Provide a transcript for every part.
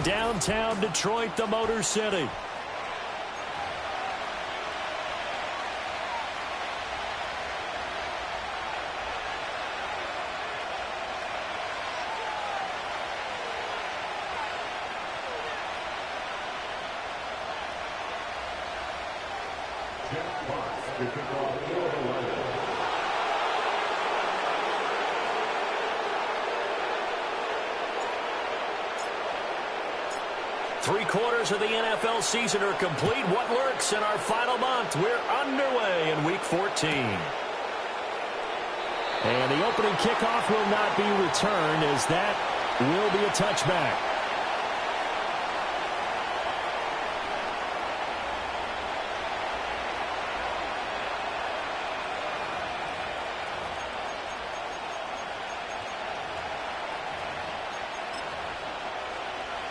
downtown Detroit, the Motor City. Three-quarters of the NFL season are complete. What lurks in our final month? We're underway in Week 14. And the opening kickoff will not be returned, as that will be a touchback.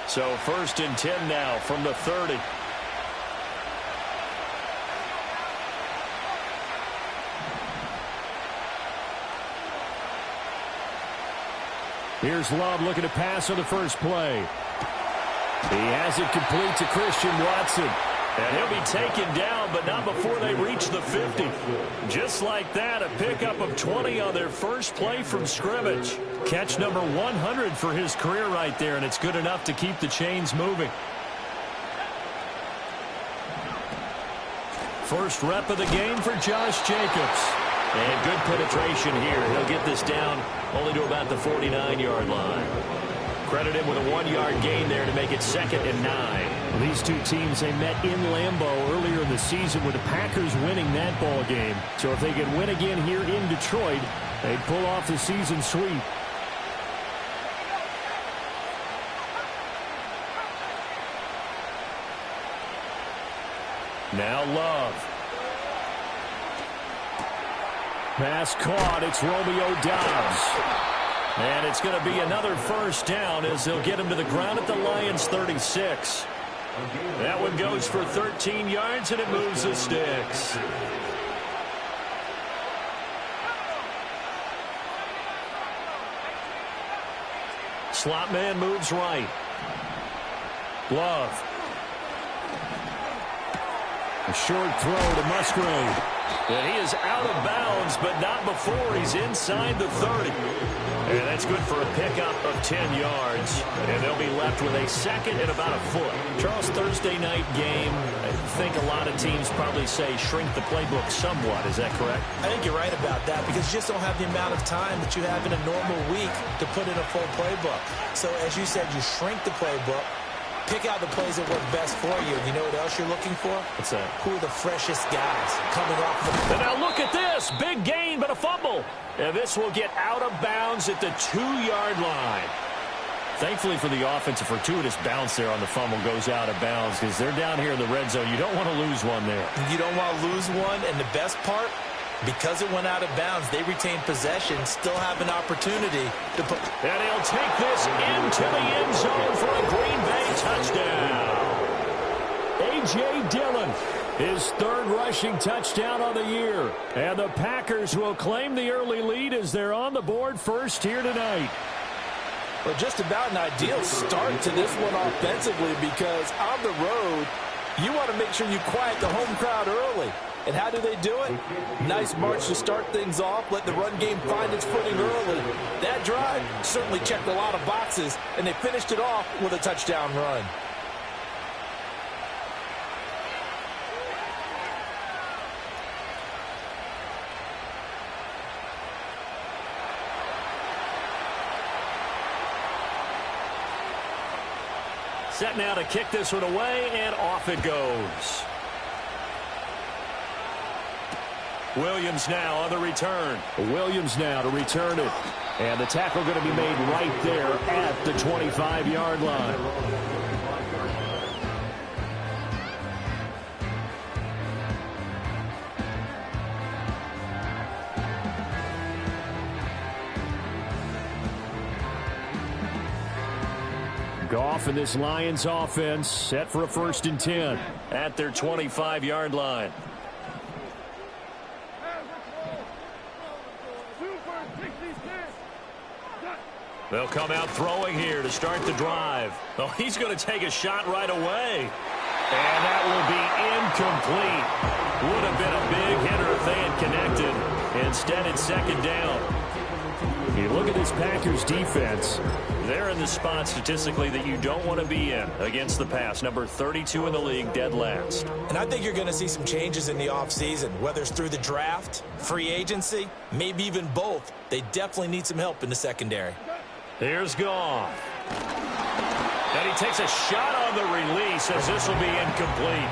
So 1st and 10 now from the 30. Here's Love looking to pass on the first play. He has it complete to Christian Watson. And he'll be taken down, but not before they reach the 50. Just like that, a pickup of 20 on their first play from scrimmage. Catch number 100 for his career right there, and it's good enough to keep the chains moving. First rep of the game for Josh Jacobs. And good penetration here. He'll get this down only to about the 49-yard line. Credit him with a 1-yard gain there to make it 2nd and 9. These two teams, they met in Lambeau earlier in the season with the Packers winning that ball game. So if they could win again here in Detroit, they'd pull off the season sweep. Now Love. Pass caught. It's Romeo Doubs. And it's going to be another first down as they'll get him to the ground at the Lions' 36. That one goes for 13 yards, and it moves the sticks. Slot man moves right. Love. A short throw to Musgrave. And he is out of bounds, but not before he's inside the 30. And that's good for a pickup of 10 yards. And they'll be left with a 2nd and about a foot. Charles, Thursday night game, I think a lot of teams probably say shrink the playbook somewhat. Is that correct? I think you're right about that because you just don't have the amount of time that you have in a normal week to put in a full playbook. So as you said, you shrink the playbook. Pick out the plays that work best for you. You know what else you're looking for? What's that? Who are the freshest guys coming off the... And now look at this. Big gain, but a fumble. And this will get out of bounds at the 2-yard line. Thankfully for the offense, a fortuitous bounce there on the fumble goes out of bounds because they're down here in the red zone. You don't want to lose one there. You don't want to lose one, and the best part, because it went out of bounds, they retain possession, still have an opportunity to put... And he'll take this into the end zone for a Green Bay touchdown. A.J. Dillon, his 3rd rushing touchdown on the year. And the Packers will claim the early lead as they're on the board first here tonight. Well, just about an ideal start to this one offensively because on the road, you want to make sure you quiet the home crowd early. And how do they do it? Nice march to start things off. Let the run game find its footing early. That drive certainly checked a lot of boxes, and they finished it off with a touchdown run. Set now to kick this one away, and off it goes. Williams now on the return. Williams now to return it. And the tackle going to be made right there at the 25-yard line. Goff and this Lions offense set for a 1st and 10 at their 25-yard line. They'll come out throwing here to start the drive. Oh, he's going to take a shot right away. And that will be incomplete. Would have been a big hitter if they had connected. Instead, it's second down. You look at this Packers defense. They're in the spot statistically that you don't want to be in against the pass. Number 32 in the league, dead last. And I think you're going to see some changes in the offseason, whether it's through the draft, free agency, maybe even both. They definitely need some help in the secondary. Here's Goff. And he takes a shot on the release as this will be incomplete.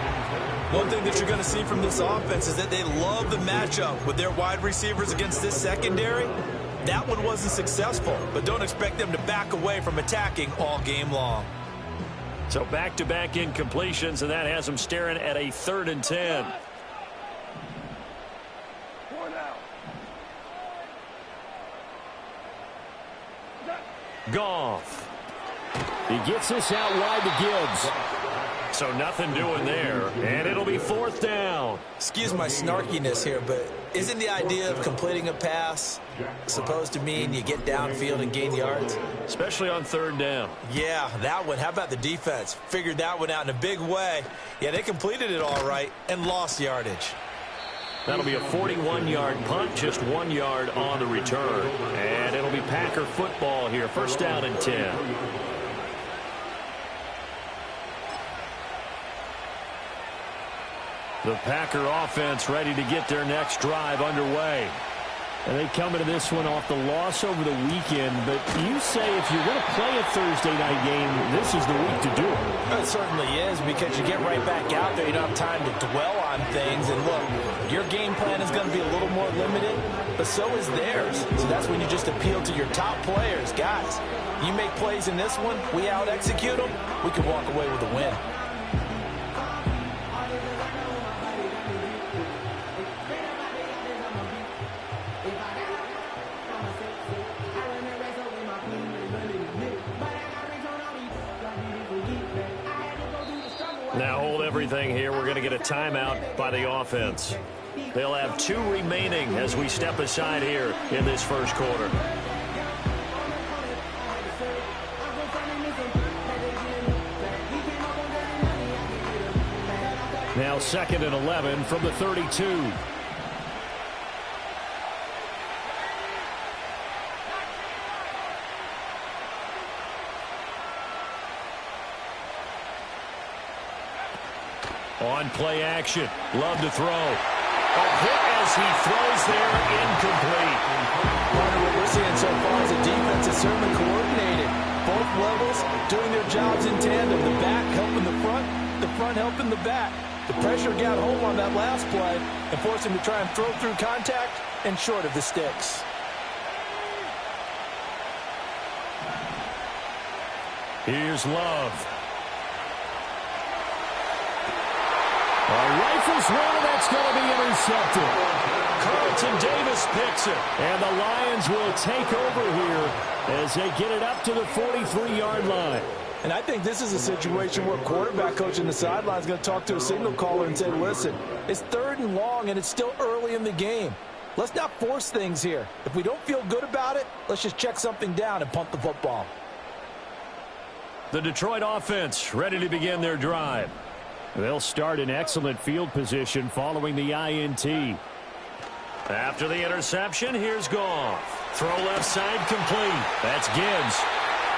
One thing that you're going to see from this offense is that they love the matchup with their wide receivers against this secondary. That one wasn't successful, but don't expect them to back away from attacking all game long. So back-to-back incompletions, and that has them staring at a 3rd and 10. Goff. He gets this out wide to Gibbs. So nothing doing there, and it'll be 4th down. Excuse my snarkiness here, but isn't the idea of completing a pass supposed to mean you get downfield and gain yards? Especially on 3rd down. Yeah, that one. How about the defense? Figured that one out in a big way. Yeah, they completed it all right and lost yardage. That'll be a 41-yard punt, just 1 yard on the return. And it'll be Packer football here, 1st down and 10. The Packer offense ready to get their next drive underway. And they come into this one off the loss over the weekend. But you say if you're going to play a Thursday night game, this is the week to do it. It certainly is, because you get right back out there. You don't have time to dwell on things. And look, your game plan is going to be a little more limited, but so is theirs. So that's when you just appeal to your top players. Guys, you make plays in this one, we out-execute them, we can walk away with a win. Now hold everything here. We're going to get a timeout by the offense. They'll have 2 remaining as we step aside here in this 1st quarter. Now 2nd and 11 from the 32. On play action. Love to throw. A hit as he throws there, incomplete. Part of what we're seeing so far is the defense is certainly coordinated. Both levels doing their jobs in tandem. The back helping the front helping the back. The pressure got home on that last play and forced him to try and throw through contact and short of the sticks. Here's Love. Rifles one, and that's going to be intercepted. Carlton Davis picks it. And the Lions will take over here as they get it up to the 43-yard line. And I think this is a situation where quarterback coach in the sideline is going to talk to a signal caller and say, listen, it's 3rd and long, and it's still early in the game. Let's not force things here. If we don't feel good about it, let's just check something down and punt the football. The Detroit offense ready to begin their drive. They'll start in excellent field position following the INT. After the interception, here's Goff. Throw left side complete. That's Gibbs.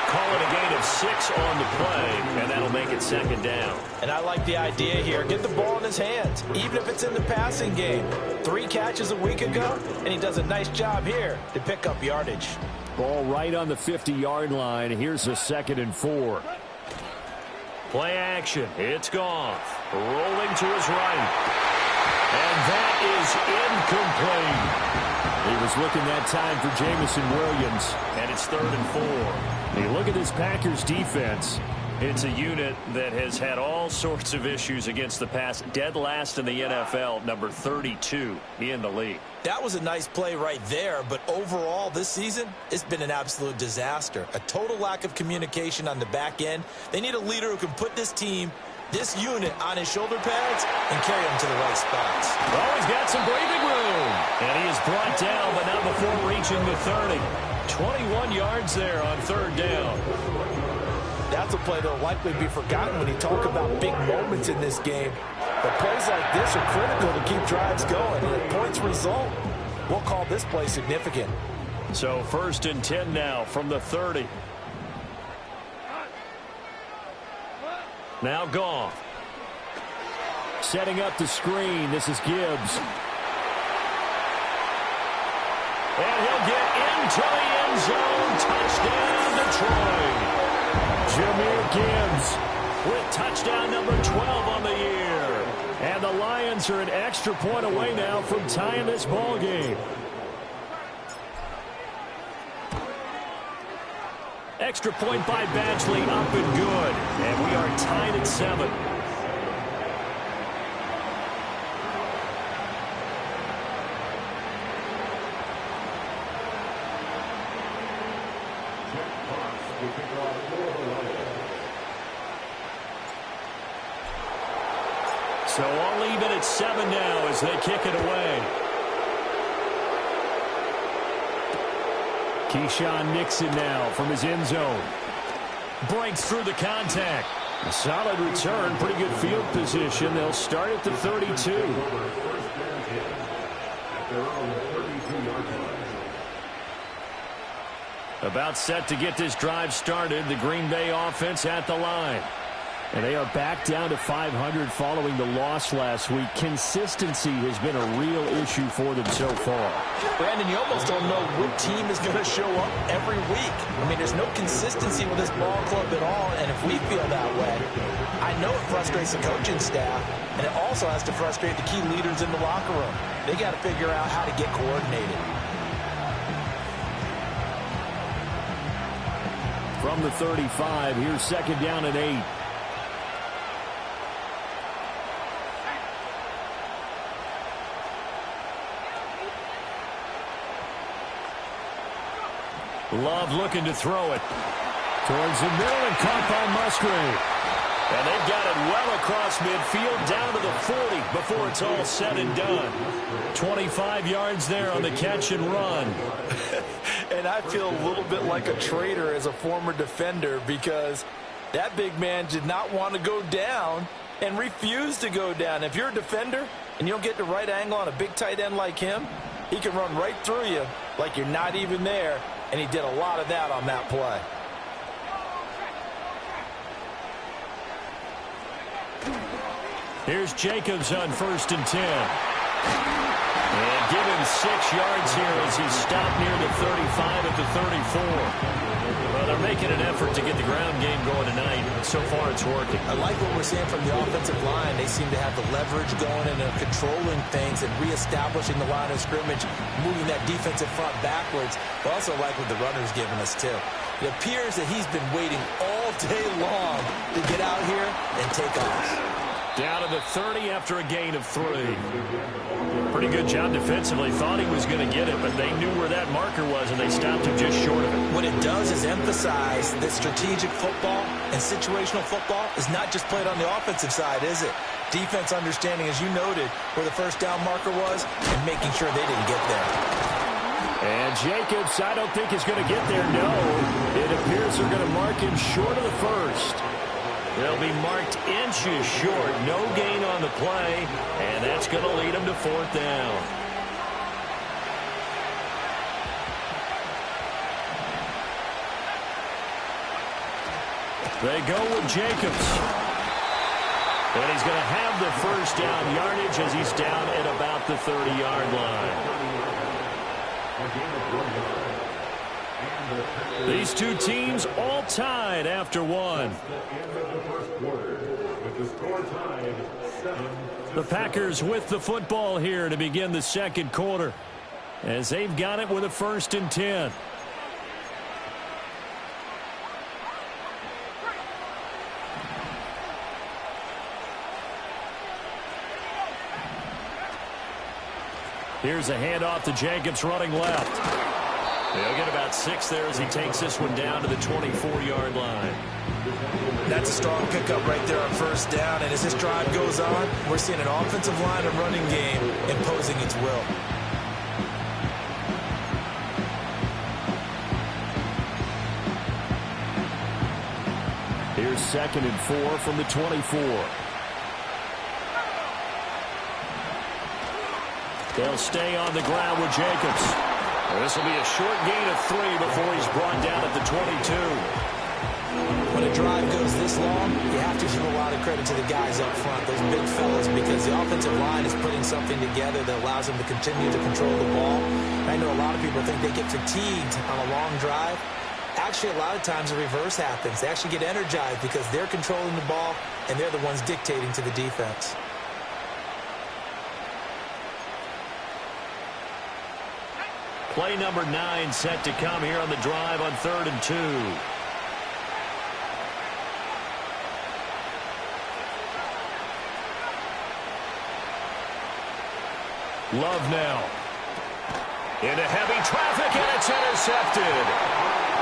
Call it a gain of 6 on the play, and that'll make it 2nd down. And I like the idea here. Get the ball in his hands, even if it's in the passing game. 3 catches a week ago, and he does a nice job here to pick up yardage. Ball right on the 50-yard line. Here's a 2nd and 4. Play action. It's Goff. Rolling to his right. And that is incomplete. He was looking that time for Jamison Williams. And it's 3rd and 4. You look at this Packers defense. It's a unit that has had all sorts of issues against the pass. Dead last in the NFL, number 32 in the league. That was a nice play right there, but overall this season, it's been an absolute disaster. A total lack of communication on the back end. They need a leader who can put this team, this unit, on his shoulder pads and carry them to the right spots. Oh, he's got some breathing room. And he is brought down, but not before reaching the 30. 21 yards there on third down. That's a play that will likely be forgotten when you talk about big moments in this game. But plays like this are critical to keep drives going. And if points result, we'll call this play significant. So 1st and 10 now from the 30. Now Goff. Setting up the screen. This is Gibbs. And he'll get into the end zone. Touchdown, Detroit. Jahmyr Gibbs with touchdown number 12 on the year. And the Lions are an extra point away now from tying this ball game. Extra point by Badgley, up and good. And we are tied at 7. So all even at 7 now as they kick it away. Keyshawn Nixon now from his end zone. Breaks through the contact. A solid return, pretty good field position. They'll start at the 32. About set to get this drive started. The Green Bay offense at the line. And they are back down to 500 following the loss last week. Consistency has been a real issue for them so far. Brandon, you almost don't know what team is going to show up every week. I mean, there's no consistency with this ball club at all, and if we feel that way, I know it frustrates the coaching staff, and it also has to frustrate the key leaders in the locker room. They got to figure out how to get coordinated. From the 35, here's 2nd down and 8. Love looking to throw it towards the middle and caught by Musgrave. And they've got it well across midfield down to the 40 before it's all said and done. 25 yards there on the catch and run. And I feel a little bit like a traitor as a former defender because that big man did not want to go down and refused to go down. If you're a defender and you don't get the right angle on a big tight end like him, he can run right through you like you're not even there. And he did a lot of that on that play. Here's Jacobs on 1st and 10. And give him 6 yards here as he's stopped near the 35 at the 34. Well, they're making an effort to get the ground game going tonight. So far, it's working. I like what we're seeing from the offensive line. They seem to have the leverage going and controlling things and reestablishing the line of scrimmage, moving that defensive front backwards. I also like what the runner's giving us, too. It appears that he's been waiting all day long to get out here and take off. Down to the 30 after a gain of 3. Pretty good job defensively. Thought he was going to get it, but they knew where that marker was, and they stopped him just short of it. What it does is emphasize that strategic football and situational football is not just played on the offensive side, is it? Defense understanding, as you noted, where the first down marker was and making sure they didn't get there. And Jacobs, I don't think is going to get there, no. It appears they're going to mark him short of the first. They'll be marked inches short. No gain on the play, and that's going to lead them to 4th down. They go with Jacobs. And he's going to have the first down yardage as he's down at about the 30-yard line. These two teams all tied after 1. The Packers with the football here to begin the 2nd quarter as they've got it with a 1st and 10. Here's a handoff to Jacobs running left. They'll get about 6 there as he takes this one down to the 24-yard line. That's a strong pickup right there on 1st down. And as this drive goes on, we're seeing an offensive line and running game imposing its will. 2nd and 4 from the 24. They'll stay on the ground with Jacobs. This will be a short gain of 3 before he's brought down at the 22. When a drive goes this long, you have to give a lot of credit to the guys up front, those big fellas, because the offensive line is putting something together that allows them to continue to control the ball. I know a lot of people think they get fatigued on a long drive. Actually, a lot of times the reverse happens. They actually get energized because they're controlling the ball, and they're the ones dictating to the defense. Play number 9 set to come here on the drive on 3rd and 2. Love now. Into heavy traffic, and it's intercepted.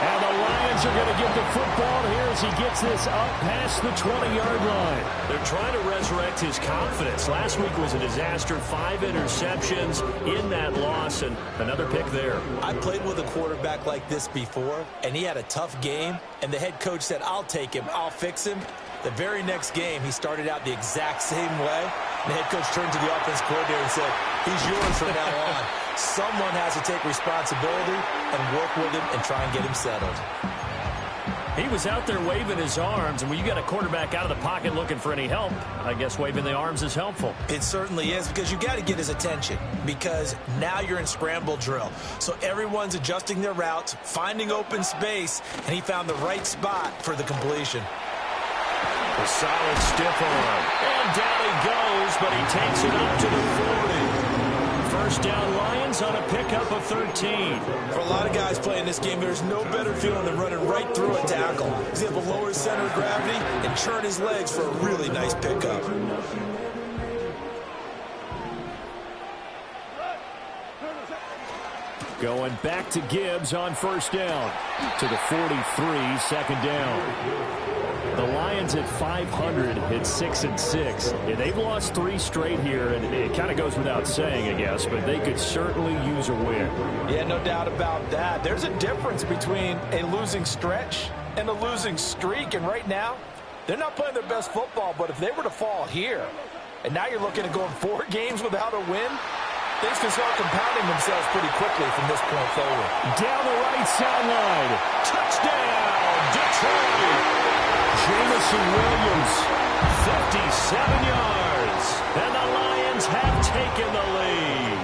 And the Lions are going to get the football here as he gets this up past the 20-yard line. They're trying to resurrect his confidence. Last week was a disaster. 5 interceptions in that loss, and another pick there. I played with a quarterback like this before, and he had a tough game, and the head coach said, I'll take him, I'll fix him. The very next game, he started out the exact same way. And the head coach turned to the offense coordinator and said, he's yours from now on. Someone has to take responsibility and work with him and try and get him settled. He was out there waving his arms, and when you got a quarterback out of the pocket looking for any help, I guess waving the arms is helpful. It certainly is, because you got to get his attention, because now you're in scramble drill. So everyone's adjusting their routes, finding open space, and he found the right spot for the completion. A solid stiff arm. And down he goes, but he takes it up to the 40. First down Lions on a pickup of 13. For a lot of guys playing this game, there's no better feeling than running right through a tackle. He's able to lower his center of gravity and turn his legs for a really nice pickup. Going back to Gibbs on first down. To the 43, second down. The Lions at 500 hit 6-6. And they've lost 3 straight here, and it kind of goes without saying, I guess, but they could certainly use a win. Yeah, no doubt about that. There's a difference between a losing stretch and a losing streak, and right now, they're not playing their best football, but if they were to fall here, and now you're looking at going 4 games without a win, things can start compounding themselves pretty quickly from this point forward. Down the right sideline. Touchdown, Detroit! Jamison Williams, 57 yards, and the Lions have taken the lead.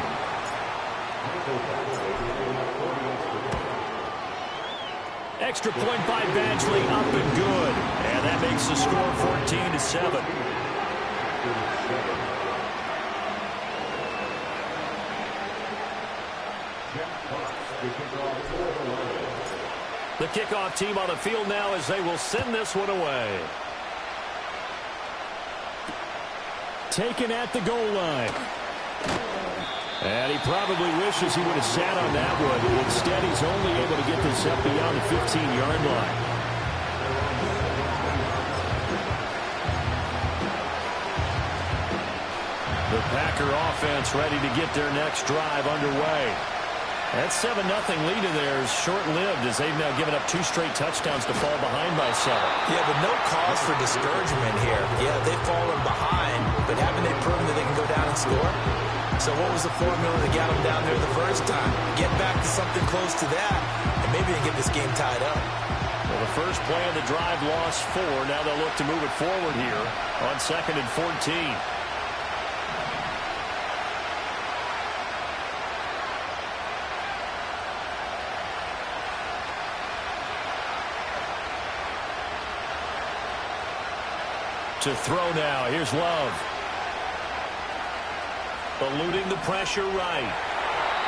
Extra point by Badgley, up and good, and that makes the score 14-7. The kickoff team on the field now as they will send this one away. taken at the goal line. And he probably wishes he would have sat on that one. Instead, he's only able to get this up beyond the 15-yard line. The Packer offense ready to get their next drive underway. That 7-0 lead in there is short-lived as they've now given up 2 straight touchdowns to fall behind by 7. Yeah, but no cause for discouragement here. Yeah, they've fallen behind, but haven't they proven that they can go down and score? So what was the formula that got them down there the first time? Get back to something close to that, and maybe they get this game tied up. Well, the first play of the drive lost 4. Now they'll look to move it forward here on 2nd and 14. To throw now. Here's Love. Eluding the pressure right.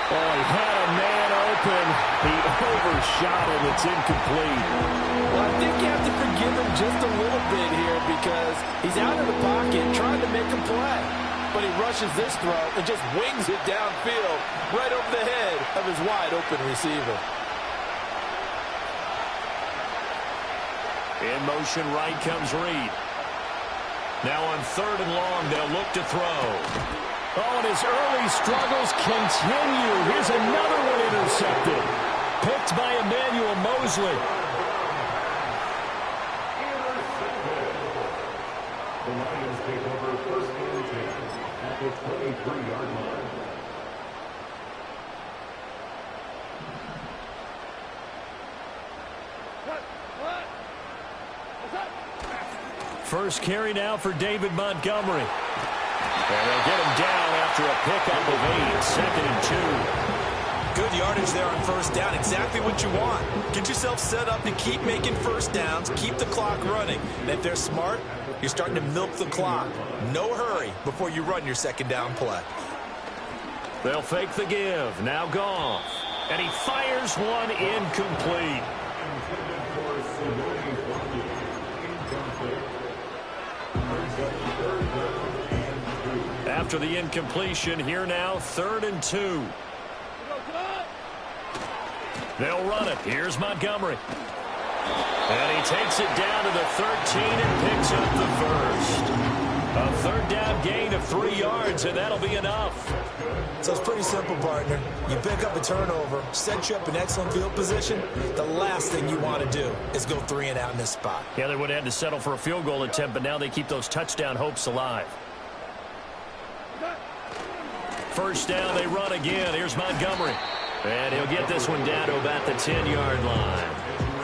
Oh, he had a man open. He overshot it. It's incomplete. Well, I think you have to forgive him just a little bit here because he's out of the pocket trying to make a play. But he rushes this throw and just wings it downfield right over the head of his wide open receiver. In motion right comes Reed. Now on 3rd and long, they'll look to throw. Oh, and his early struggles continue. Here's another one intercepted. Picked by Emmanuel Mosley. The Lions take over first and 10 at the 23-yard line. First carry now for David Montgomery. And they'll get him down after a pickup of 8, second and 2. Good yardage there on first down. Exactly what you want. Get yourself set up to keep making first downs, keep the clock running. And if they're smart, you're starting to milk the clock. No hurry before you run your second down play. They'll fake the give. Now Goff. And he fires one incomplete. After the incompletion, here now, 3rd and 2. They'll run it. Here's Montgomery. And he takes it down to the 13 and picks up the first. A third down gain of 3 yards, and that'll be enough. So it's pretty simple, partner. You pick up a turnover, set you up in excellent field position. The last thing you want to do is go 3 and out in this spot. Yeah, they would have had to settle for a field goal attempt, but now they keep those touchdown hopes alive. First down, they run again. Here's Montgomery. And he'll get this one down to about the 10-yard line.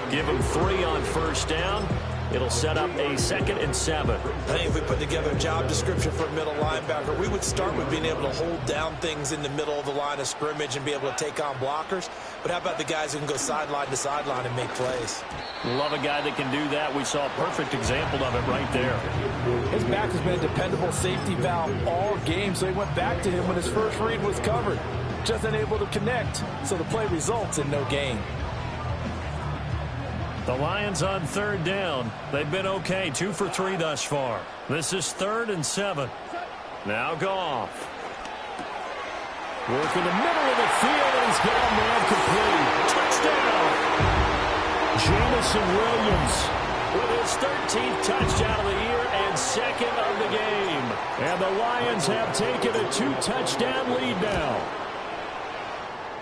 Give him 3 on first down. It'll set up a 2nd and 7. I think if we put together a job description for a middle linebacker, we would start with being able to hold down things in the middle of the line of scrimmage and be able to take on blockers. But how about the guys who can go sideline to sideline and make plays? Love a guy that can do that. We saw a perfect example of it right there. His back has been a dependable safety valve all game, so he went back to him when his first read was covered. Just unable to connect, so the play results in no gain. The Lions on 3rd down. They've been okay, 2 for 3 thus far. This is 3rd and 7. Now Goff. Work in the middle of the field, and he's got a man complete. Touchdown! Jamison Williams with his 13th touchdown of the year and 2nd of the game. And the Lions have taken a 2-touchdown lead now.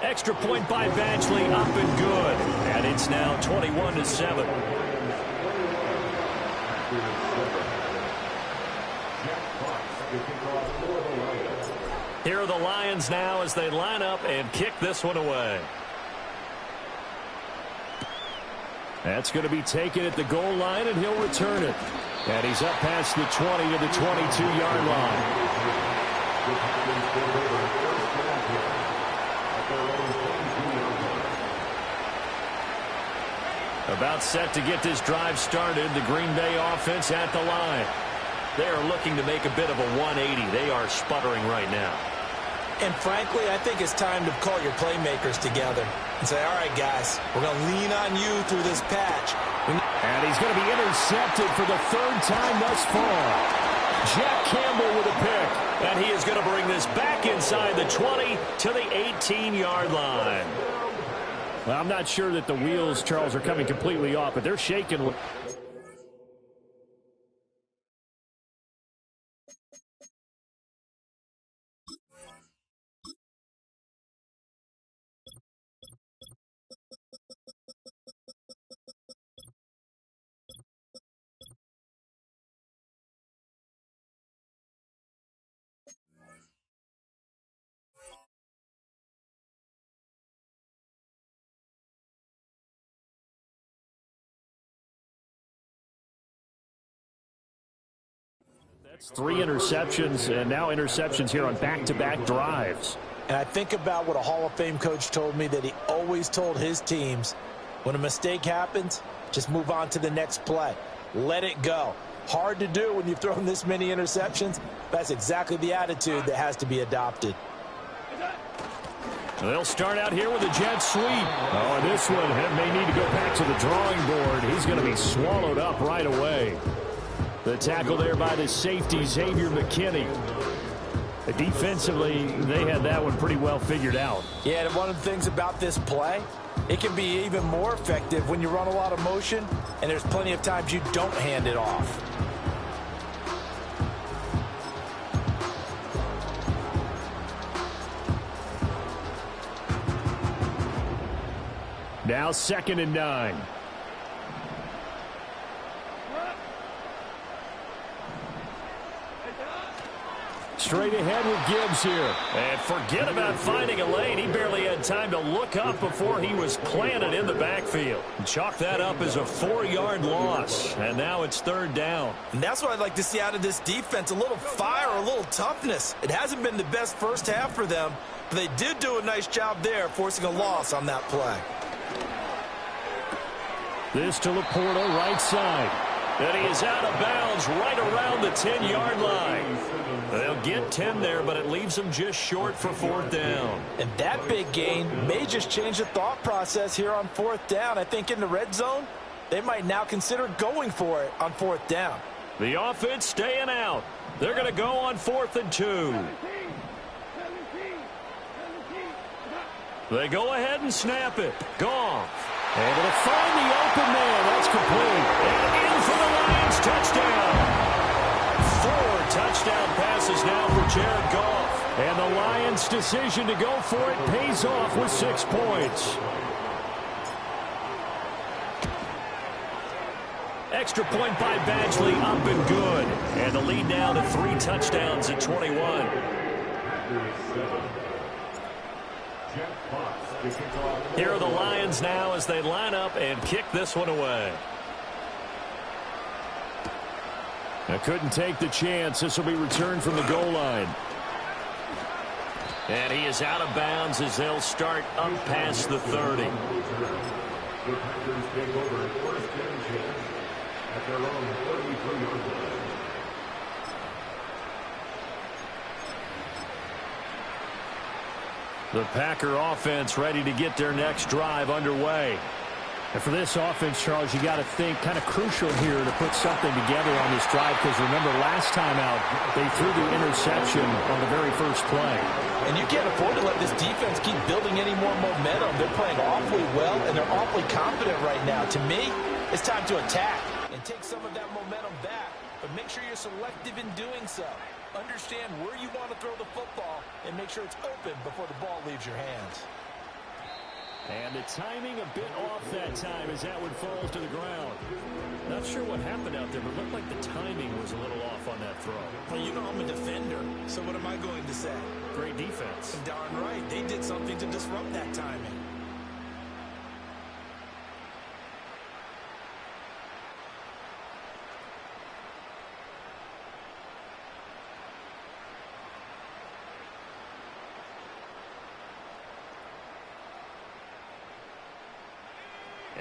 Extra point by Batchley, up and good. And it's now 21-7. Here are the Lions now as they line up and kick this one away. That's going to be taken at the goal line, and he'll return it. And he's up past the 20 to the 22-yard line. About set to get this drive started. The Green Bay offense at the line. They are looking to make a bit of a 180. They are sputtering right now. And frankly, I think it's time to call your playmakers together and say, all right, guys, we're going to lean on you through this patch. And he's going to be intercepted for the 3rd time thus far. Jack Campbell with a pick. And he is going to bring this back inside the 20 to the 18-yard line. Well, I'm not sure that the wheels, Charles, are coming completely off, but they're shaking. That's 3 interceptions, and now interceptions here on back-to-back drives. And I think about what a Hall of Fame coach told me that he always told his teams, when a mistake happens, just move on to the next play. Let it go. Hard to do when you've thrown this many interceptions. That's exactly the attitude that has to be adopted. They'll start out here with a jet sweep. Oh, and this one may need to go back to the drawing board. He's going to be swallowed up right away. The tackle there by the safety, Xavier McKinney. Defensively, they had that one pretty well figured out. Yeah, and one of the things about this play, it can be even more effective when you run a lot of motion, and there's plenty of times you don't hand it off. Now 2nd and 9. Straight ahead with Gibbs here. And forget about finding a lane. He barely had time to look up before he was planted in the backfield. Chalk that up as a 4-yard loss. And now it's third down. And that's what I'd like to see out of this defense. A little fire, a little toughness. It hasn't been the best first half for them, but they did do a nice job there, forcing a loss on that play. This to Laporta, right side. And he is out of bounds right around the 10-yard line. They'll get 10 there, but it leaves them just short for fourth down. And that big gain may just change the thought process here on fourth down. I think in the red zone, they might now consider going for it on fourth down. The offense staying out. They're going to go on 4th and 2. They go ahead and snap it. Goff. Able to find the open man. That's complete. And in for the Lions touchdown. 4 touchdown passes now for Jared Goff. And the Lions' decision to go for it pays off with 6 points. Extra point by Badgley, up and good. And the lead now to 3 touchdowns at 21. Here are the Lions now as they line up and kick this one away. I couldn't take the chance. This will be returned from the goal line. And he is out of bounds as they'll start up past the 30. The Packer offense ready to get their next drive underway. And for this offense, Charles, you got to think kind of crucial here to put something together on this drive, because remember last time out they threw the interception on the very first play. And you can't afford to let this defense keep building any more momentum. They're playing awfully well, and they're awfully confident right now. To me, it's time to attack and take some of that momentum back, but make sure you're selective in doing so. Understand where you want to throw the football and make sure it's open before the ball leaves your hands. And the timing a bit off that time as that one falls to the ground. Not sure what happened out there, but it looked like the timing was a little off on that throw. Well, you know I'm a defender, so what am I going to say? Great defense. Darn right. They did something to disrupt that timing.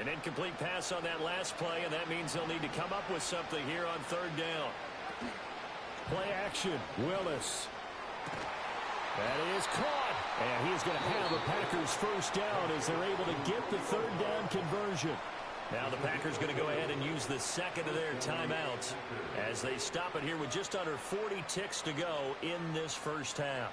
An incomplete pass on that last play, and that means they'll need to come up with something here on third down. Play action. Willis. That is caught. And he's going to have the Packers first down as they're able to get the third down conversion. Now the Packers going to go ahead and use the second of their timeouts as they stop it here with just under 40 ticks to go in this first half.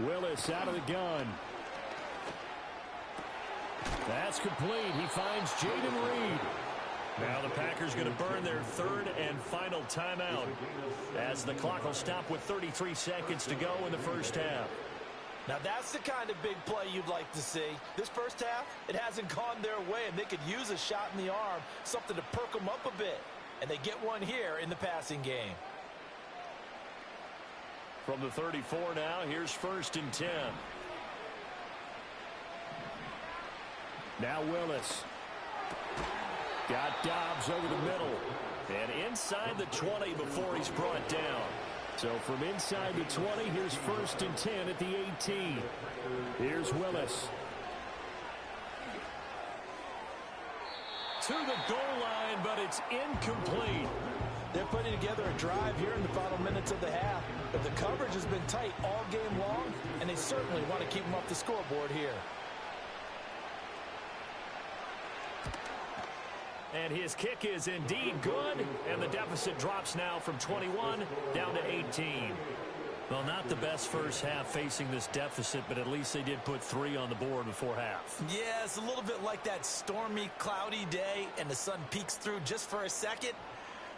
Willis out of the gun. That's complete. He finds Jaden Reed. Now the Packers going to burn their third and final timeout as the clock will stop with 33 seconds to go in the first half. Now that's the kind of big play you'd like to see. This first half, it hasn't gone their way, and they could use a shot in the arm, something to perk them up a bit. And they get one here in the passing game. From the 34 now, here's 1st and 10. Now Willis. Got Dobbs over the middle. And inside the 20 before he's brought down. So from inside the 20, here's 1st and 10 at the 18. Here's Willis. To the goal line, but it's incomplete. They're putting together a drive here in the final minutes of the half. But the coverage has been tight all game long, and they certainly want to keep them off the scoreboard here. And his kick is indeed good, and the deficit drops now from 21 down to 18. Well, not the best first half facing this deficit, but at least they did put 3 on the board before half. Yeah, it's a little bit like that stormy, cloudy day, and the sun peeks through just for a second.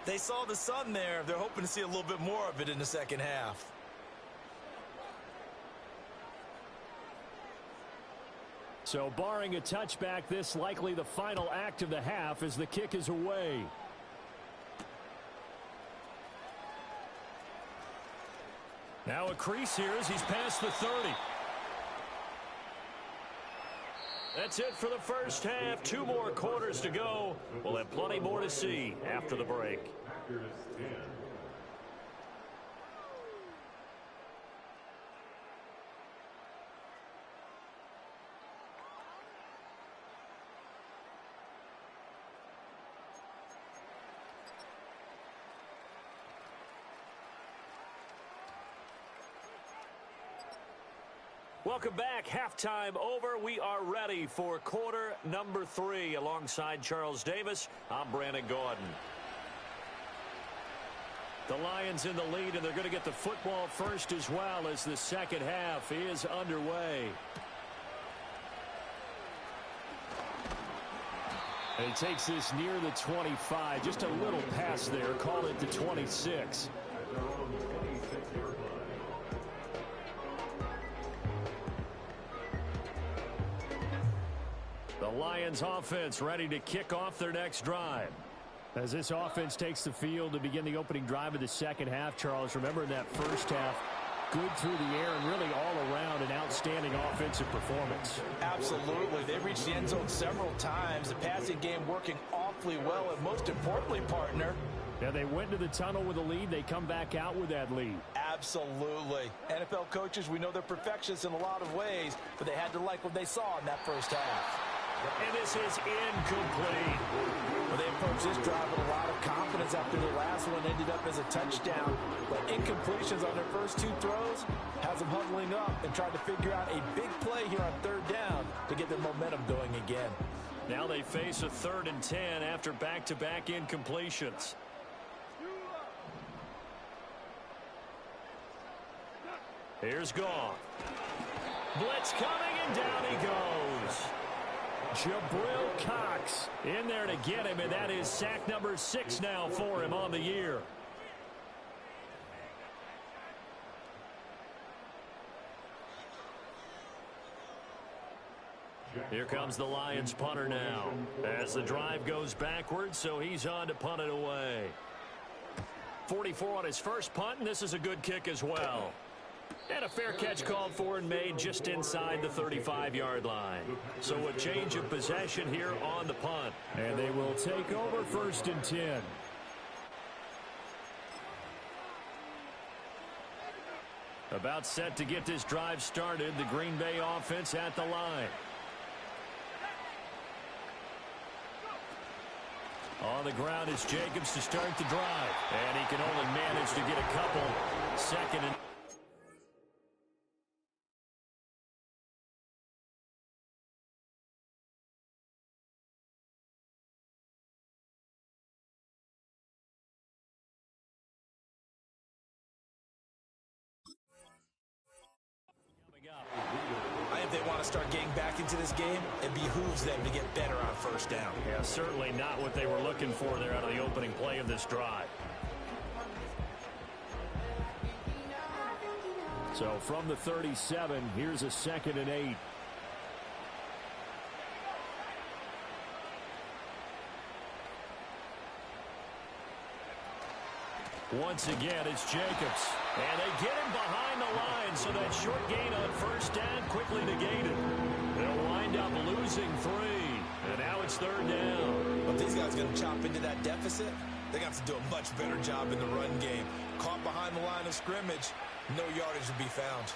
They saw the sun there. They're hoping to see a little bit more of it in the second half. So barring a touchback, this likely the final act of the half as the kick is away. Now a crease here as he's past the 30. That's it for the first half. 2 more quarters to go. We'll have plenty more to see after the break. Welcome back. Halftime over. We are ready for quarter number 3. Alongside Charles Davis, I'm Brandon Gordon. The Lions in the lead, and they're going to get the football first as well as the second half is underway. And he takes this near the 25. Just a little pass there. Call it the 26. The Lions offense ready to kick off their next drive. As this offense takes the field to begin the opening drive of the second half, Charles, remember in that first half, good through the air and really all around an outstanding offensive performance. Absolutely. They reached the end zone several times. The passing game working awfully well, and most importantly, partner, yeah, they went to the tunnel with a lead. They come back out with that lead. Absolutely. NFL coaches, we know they're perfectionists in a lot of ways, but they had to like what they saw in that first half. And this is incomplete. Well, they approached this drive with a lot of confidence after the last one ended up as a touchdown. But incompletions on their first 2 throws has them huddling up and trying to figure out a big play here on 3rd down to get their momentum going again. Now they face a 3rd and 10 after back-to-back incompletions. Here's Goff. Blitz coming, and down he goes. Jabril Cox in there to get him, and that is sack number 6 now for him on the year. Here comes the Lions punter now as the drive goes backwards, so he's on to punt it away. 44 on his first punt, and this is a good kick as well. And a fair catch called for and made just inside the 35-yard line. So a change of possession here on the punt. And they will take over 1st and 10. About set to get this drive started. The Green Bay offense at the line. On the ground is Jacobs to start the drive. And he can only manage to get a couple. 2nd and If they want to start getting back into this game, it behooves them to get better on 1st down. Yeah, certainly not what they were looking for there out of the opening play of this drive. So from the 37, here's a 2nd and 8. Once again, it's Jacobs. And they get him behind the line, so that short gain on 1st down quickly negated. They'll wind up losing 3. And now it's 3rd down. But these guys going to chop into that deficit. They got to do a much better job in the run game. Caught behind the line of scrimmage, no yardage to be found.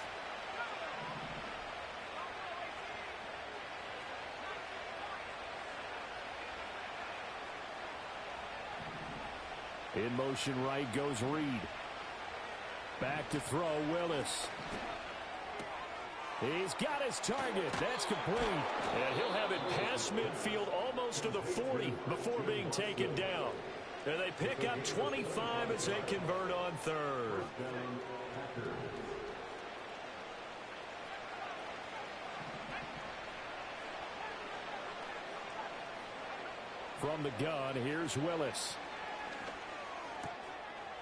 In motion right goes Reed. Back to throw, Willis. He's got his target. That's complete. And he'll have it past midfield almost to the 40 before being taken down. And they pick up 25 as they convert on 3rd. From the gun, here's Willis.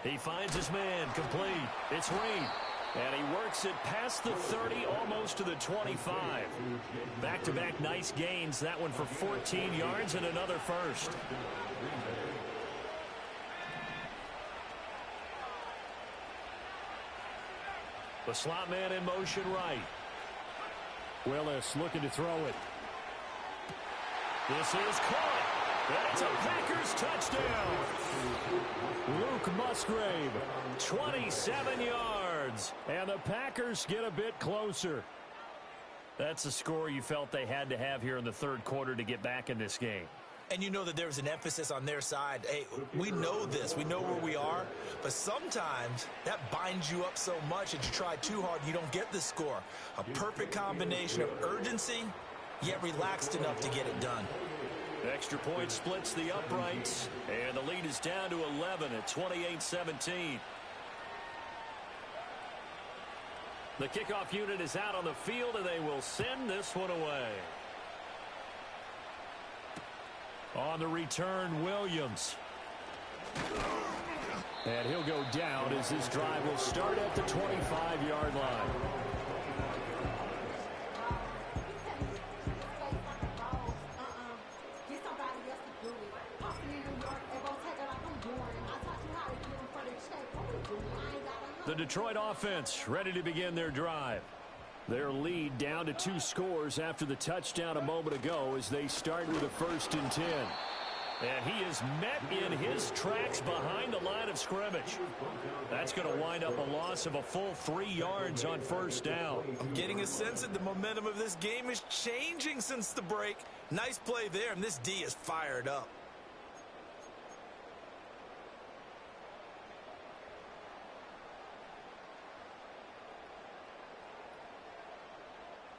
He finds his man, complete. It's Reed. And he works it past the 30, almost to the 25. Back-to-back nice gains. That one for 14 yards and another first. The slot man in motion right. Willis looking to throw it. This is caught. And it's a Packers touchdown. Luke Musgrave, 27 yards. and the Packers get a bit closer. That's a score you felt they had to have here in the third quarter to get back in this game. And you know that there's an emphasis on their side. Hey, we know this. We know where we are. But sometimes that binds you up so much that you try too hard and you don't get the score. A perfect combination of urgency, yet relaxed enough to get it done. Extra point splits the uprights, and the lead is down to 11 at 28-17. The kickoff unit is out on the field, and they will send this one away. On the return, Williams. And he'll go down as this drive will start at the 25-yard line. The Detroit offense ready to begin their drive. Their lead down to 2 scores after the touchdown a moment ago as they start with a 1st and 10. And he is met in his tracks behind the line of scrimmage. That's going to wind up a loss of a full 3 yards on 1st down. I'm getting a sense that the momentum of this game is changing since the break. Nice play there, and this D is fired up.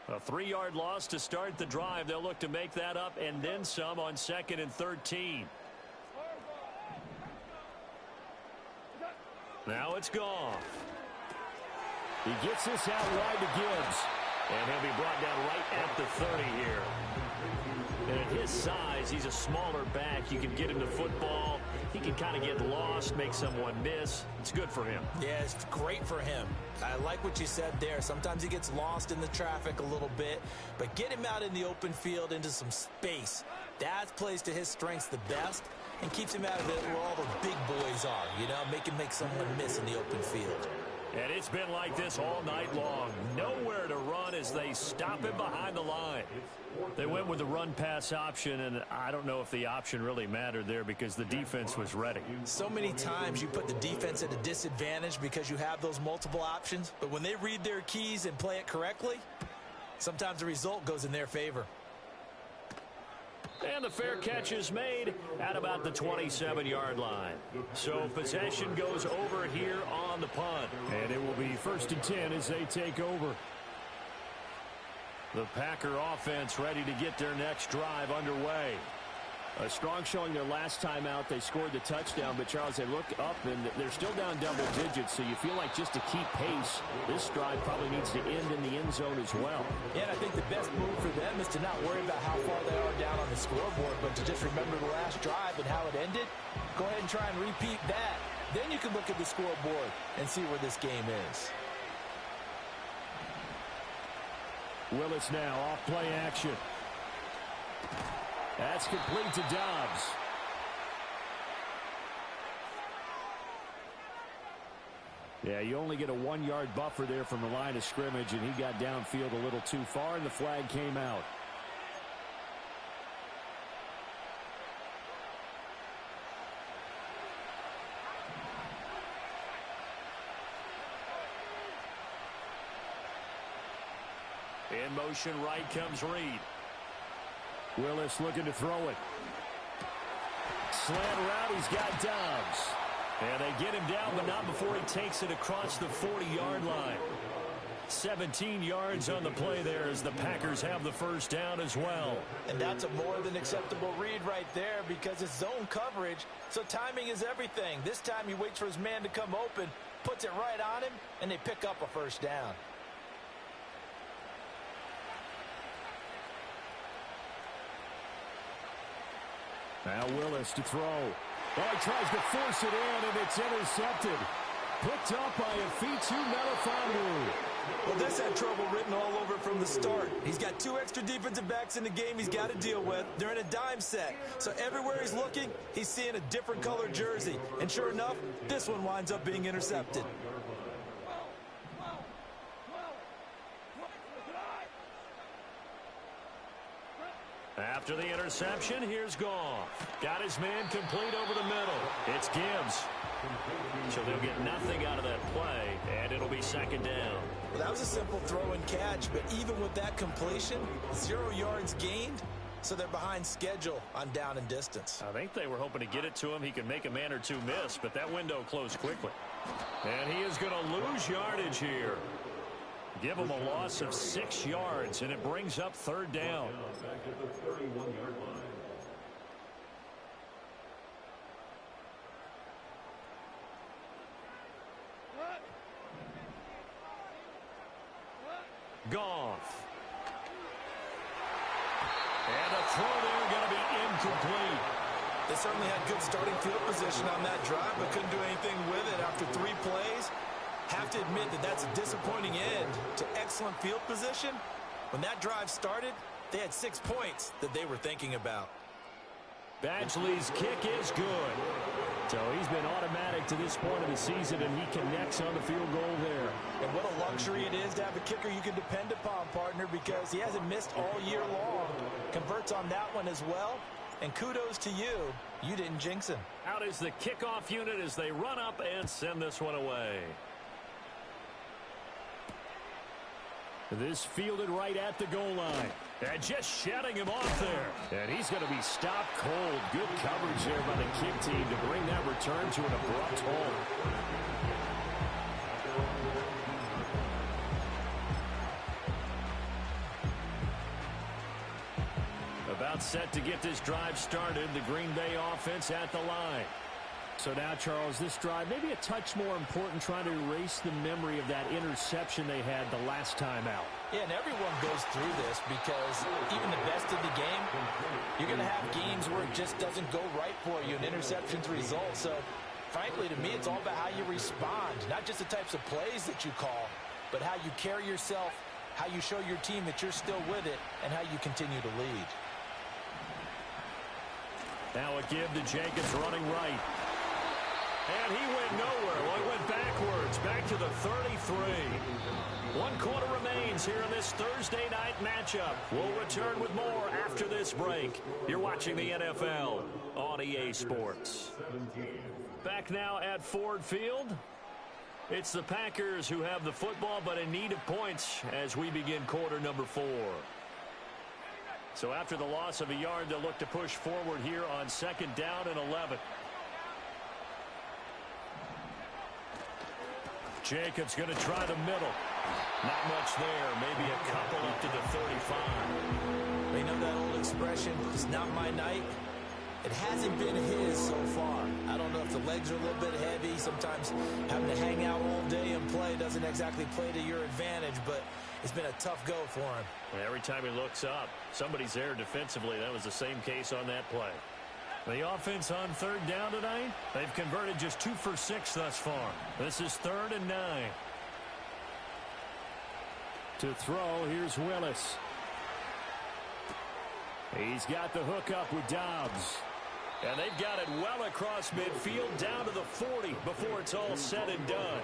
A 3-yard loss to start the drive. They'll look to make that up and then some on 2nd and 13. Now it's Goff. He gets this out wide to Gibbs. And he'll be brought down right at the 30 here. And at his size, he's a smaller back. You can get him the football. He can kind of get lost, make someone miss. It's good for him. Yeah, it's great for him. I like what you said there. Sometimes he gets lost in the traffic a little bit, but get him out in the open field into some space. That plays to his strengths the best and keeps him out of it where all the big boys are, you know, make him make someone miss in the open field. And it's been like this all night long. Nowhere to run as they stop him behind the line. They went with the run-pass option, and I don't know if the option really mattered there because the defense was ready. So many times you put the defense at a disadvantage because you have those multiple options, but when they read their keys and play it correctly, sometimes the result goes in their favor. And the fair catch is made at about the 27-yard line. So possession goes over here on the punt. And it will be 1st and 10 as they take over. The Packer offense ready to get their next drive underway. A strong showing their last time out. They scored the touchdown, but Charles, they look up and they're still down double digits, so you feel like just to keep pace, this drive probably needs to end in the end zone as well. Yeah, and I think the best move for them is to not worry about how far they are down on the scoreboard, but to just remember the last drive and how it ended. Go ahead and try and repeat that. Then you can look at the scoreboard and see where this game is. Willis now off play action. That's complete to Dobbs. Yeah, you only get a 1-yard buffer there from the line of scrimmage, and he got downfield a little too far, and the flag came out. In motion right comes Reed. Willis looking to throw it. Slant route, he's got Dobbs. And they get him down, but not before he takes it across the 40-yard line. 17 yards on the play there as the Packers have the 1st down as well. And that's a more than acceptable read right there because it's zone coverage, so timing is everything. This time he waits for his man to come open, puts it right on him, and they pick up a 1st down. Now Willis to throw. Oh, he tries to force it in, and it's intercepted. Picked up by Afitu Melifonwu. Well, this had trouble written all over it from the start. He's got 2 extra defensive backs in the game he's got to deal with. They're in a dime set. So everywhere he's looking, he's seeing a different colored jersey. And sure enough, this one winds up being intercepted. After the interception, here's Goff. Got his man complete over the middle. It's Gibbs. So they'll get nothing out of that play, and it'll be second down. Well, that was a simple throw and catch, but even with that completion, 0 yards gained, so they're behind schedule on down and distance. I think they were hoping to get it to him. He could make a man or two miss, but that window closed quickly. And he is going to lose yardage here. Give him a loss of 6 yards, and it brings up third down. Back at the 31-yard line. Goff. And a throw there going to be incomplete. They certainly had good starting field position on that drive, but couldn't do anything with it after 3 plays. Have to admit that that's a disappointing end to excellent field position. When that drive started, they had 6 points that they were thinking about. Badgley's kick is good. So he's been automatic to this point of the season, and he connects on the field goal there. And what a luxury it is to have a kicker you can depend upon, partner, because he hasn't missed all year long. Converts on that one as well. And kudos to you. You didn't jinx him. Out is the kickoff unit as they run up and send this one away. This fielded right at the goal line. And just shutting him off there. And he's going to be stopped cold. Good coverage there by the kick team to bring that return to an abrupt halt. About set to get this drive started. The Green Bay offense at the line. So now, Charles, this drive maybe a touch more important, trying to erase the memory of that interception they had the last time out. Yeah, and everyone goes through this because even the best of the game, you're going to have games where it just doesn't go right for you and interceptions result. So, frankly, to me, it's all about how you respond, not just the types of plays that you call, but how you carry yourself, how you show your team that you're still with it, and how you continue to lead. Now a give to Jacobs running right. And he went nowhere. Well, he went backwards, back to the 33. 1 quarter remains here in this Thursday night matchup. We'll return with more after this break. You're watching the NFL on EA Sports. Back now at Ford Field. It's the Packers who have the football, but in need of points as we begin quarter number 4. So after the loss of a yard, they'll look to push forward here on 2nd down and 11. Jacobs going to try the middle. Not much there. Maybe a couple up to the 35. They know that old expression, it's not my night. It hasn't been his so far. I don't know if the legs are a little bit heavy. Sometimes having to hang out all day and play doesn't exactly play to your advantage, but it's been a tough go for him. Every time he looks up, somebody's there defensively. That was the same case on that play. The offense on 3rd down tonight, they've converted just 2 for 6 thus far. This is 3rd and 9. To throw, here's Willis. He's got the hook up with Dobbs. And they've got it well across midfield down to the 40 before it's all said and done.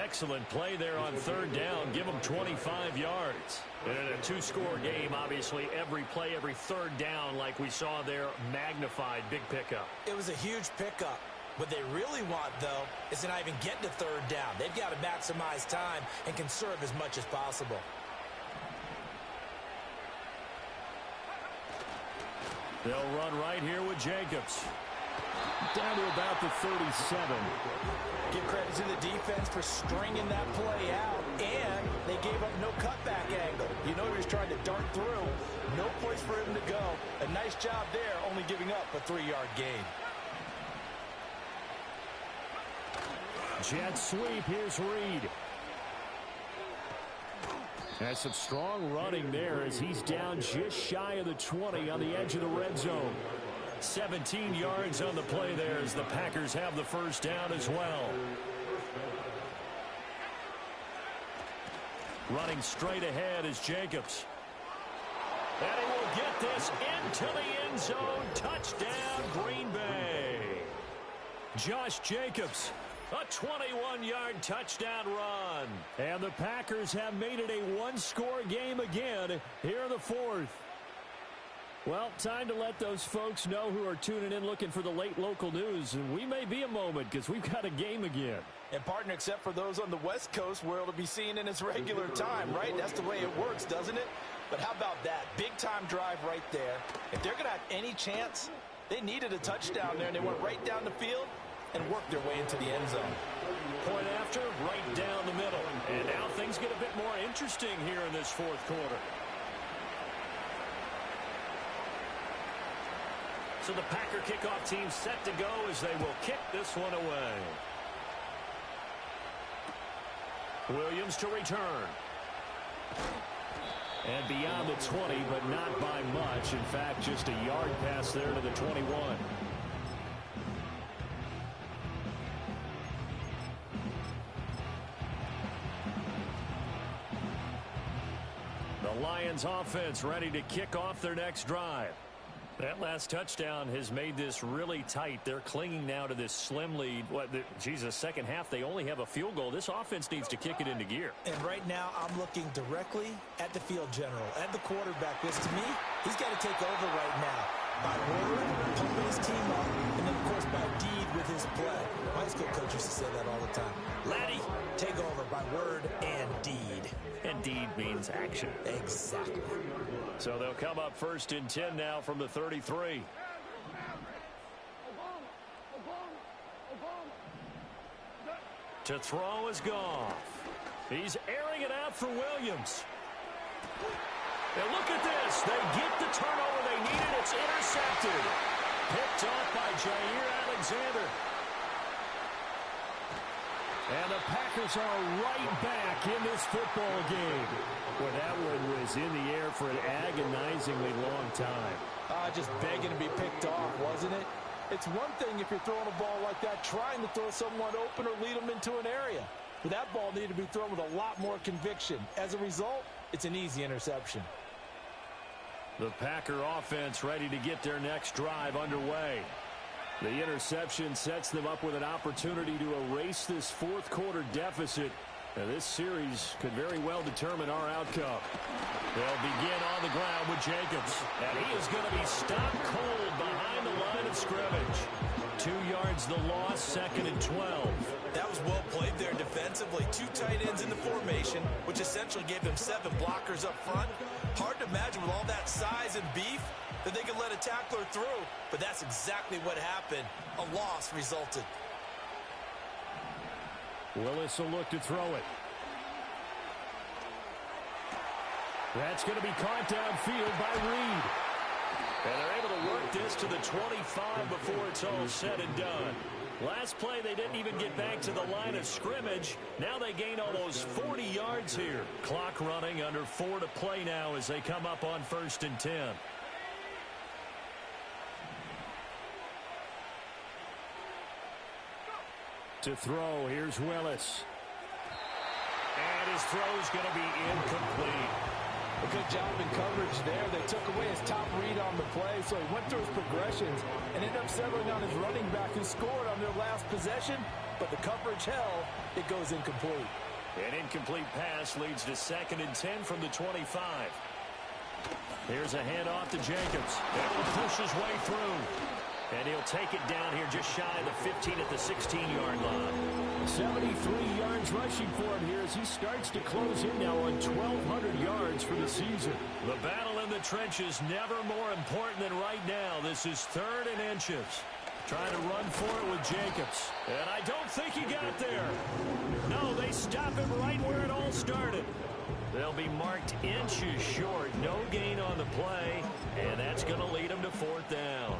Excellent play there on 3rd down. Give them 25 yards. And in a 2-score game, obviously, every play, every 3rd down, like we saw there, magnified. Big pickup. It was a huge pickup. What they really want, though, is to not even get to 3rd down. They've got to maximize time and conserve as much as possible. They'll run right here with Jacobs. Down to about the 37. Give credit to the defense for stringing that play out, and they gave up no cutback angle. You know he was trying to dart through. No place for him to go. A nice job there, only giving up a 3-yard gain. Jet sweep, here's Reed. Has some strong running there as he's down just shy of the 20 on the edge of the red zone. 17 yards on the play there as the Packers have the 1st down as well. Running straight ahead is Jacobs. And he will get this into the end zone. Touchdown, Green Bay. Josh Jacobs, a 21-yard touchdown run. And the Packers have made it a one-score game again here in the fourth. Well, time to let those folks know who are tuning in looking for the late local news. And we may be a moment because we've got a game again. And, partner, except for those on the West Coast where it'll be seen in its regular time, right? That's the way it works, doesn't it? But how about that? Big-time drive right there. If they're going to have any chance, they needed a touchdown there, and they went right down the field and worked their way into the end zone. Point after, right down the middle. And now things get a bit more interesting here in this fourth quarter. So the Packer kickoff team set to go as they will kick this one away. Williams to return. And beyond the 20, but not by much. In fact, just a yard pass there to the 21. The Lions offense ready to kick off their next drive. That last touchdown has made this really tight. They're clinging now to this slim lead. Second half, they only have a field goal. This offense needs to kick it into gear. And right now, I'm looking directly at the field general, at the quarterback. Because to me, he's got to take over right now. By word, pumping his team up, and then, of course, by deed with his play. My high school coach used to say that all the time. Laddie, take over by word and deed. And deed means action. Exactly. So they'll come up 1st and 10 now from the 33. To throw is Goff. He's airing it out for Williams. And look at this. They get the turnover they needed. It's intercepted. Picked off by Jair Alexander. And the Packers are right back in this football game. Well, that one was in the air for an agonizingly long time. Just begging to be picked off, wasn't it? It's one thing if you're throwing a ball like that, trying to throw someone open or lead them into an area. But that ball needed to be thrown with a lot more conviction. As a result, it's an easy interception. The Packer offense ready to get their next drive underway. The interception sets them up with an opportunity to erase this fourth quarter deficit. Now, this series could very well determine our outcome. They'll begin on the ground with Jacobs. And he is going to be stopped cold behind the line of scrimmage. 2 yards the loss, 2nd and 12. That was well played there defensively. 2 tight ends in the formation, which essentially gave them 7 blockers up front. Hard to imagine with all that size and beef that they could let a tackler through, but that's exactly what happened. A loss resulted. Willis will look to throw it. That's going to be caught downfield by Reed. And they're able to work this to the 25 before it's all said and done. Last play, they didn't even get back to the line of scrimmage. Now they gain almost 40 yards here. Clock running, under 4 to play now as they come up on 1st and 10. To throw, here's Willis. And his throw's going to be incomplete. A good job in coverage there. They took away his top read on the play, so he went through his progressions and ended up settling on his running back who scored on their last possession, but the coverage held. It goes incomplete. An incomplete pass leads to 2nd and 10 from the 25. Here's a handoff to Jacobs. Able to push his way through. And he'll take it down here just shy of the 15 at the 16-yard line. 73 yards rushing for him here as he starts to close in now on 1,200 yards for the season. The battle in the trenches never more important than right now. This is 3rd and inches. Trying to run for it with Jacobs. And I don't think he got there. No, they stop him right where it all started. They'll be marked inches short. No gain on the play. And that's going to lead them to 4th down.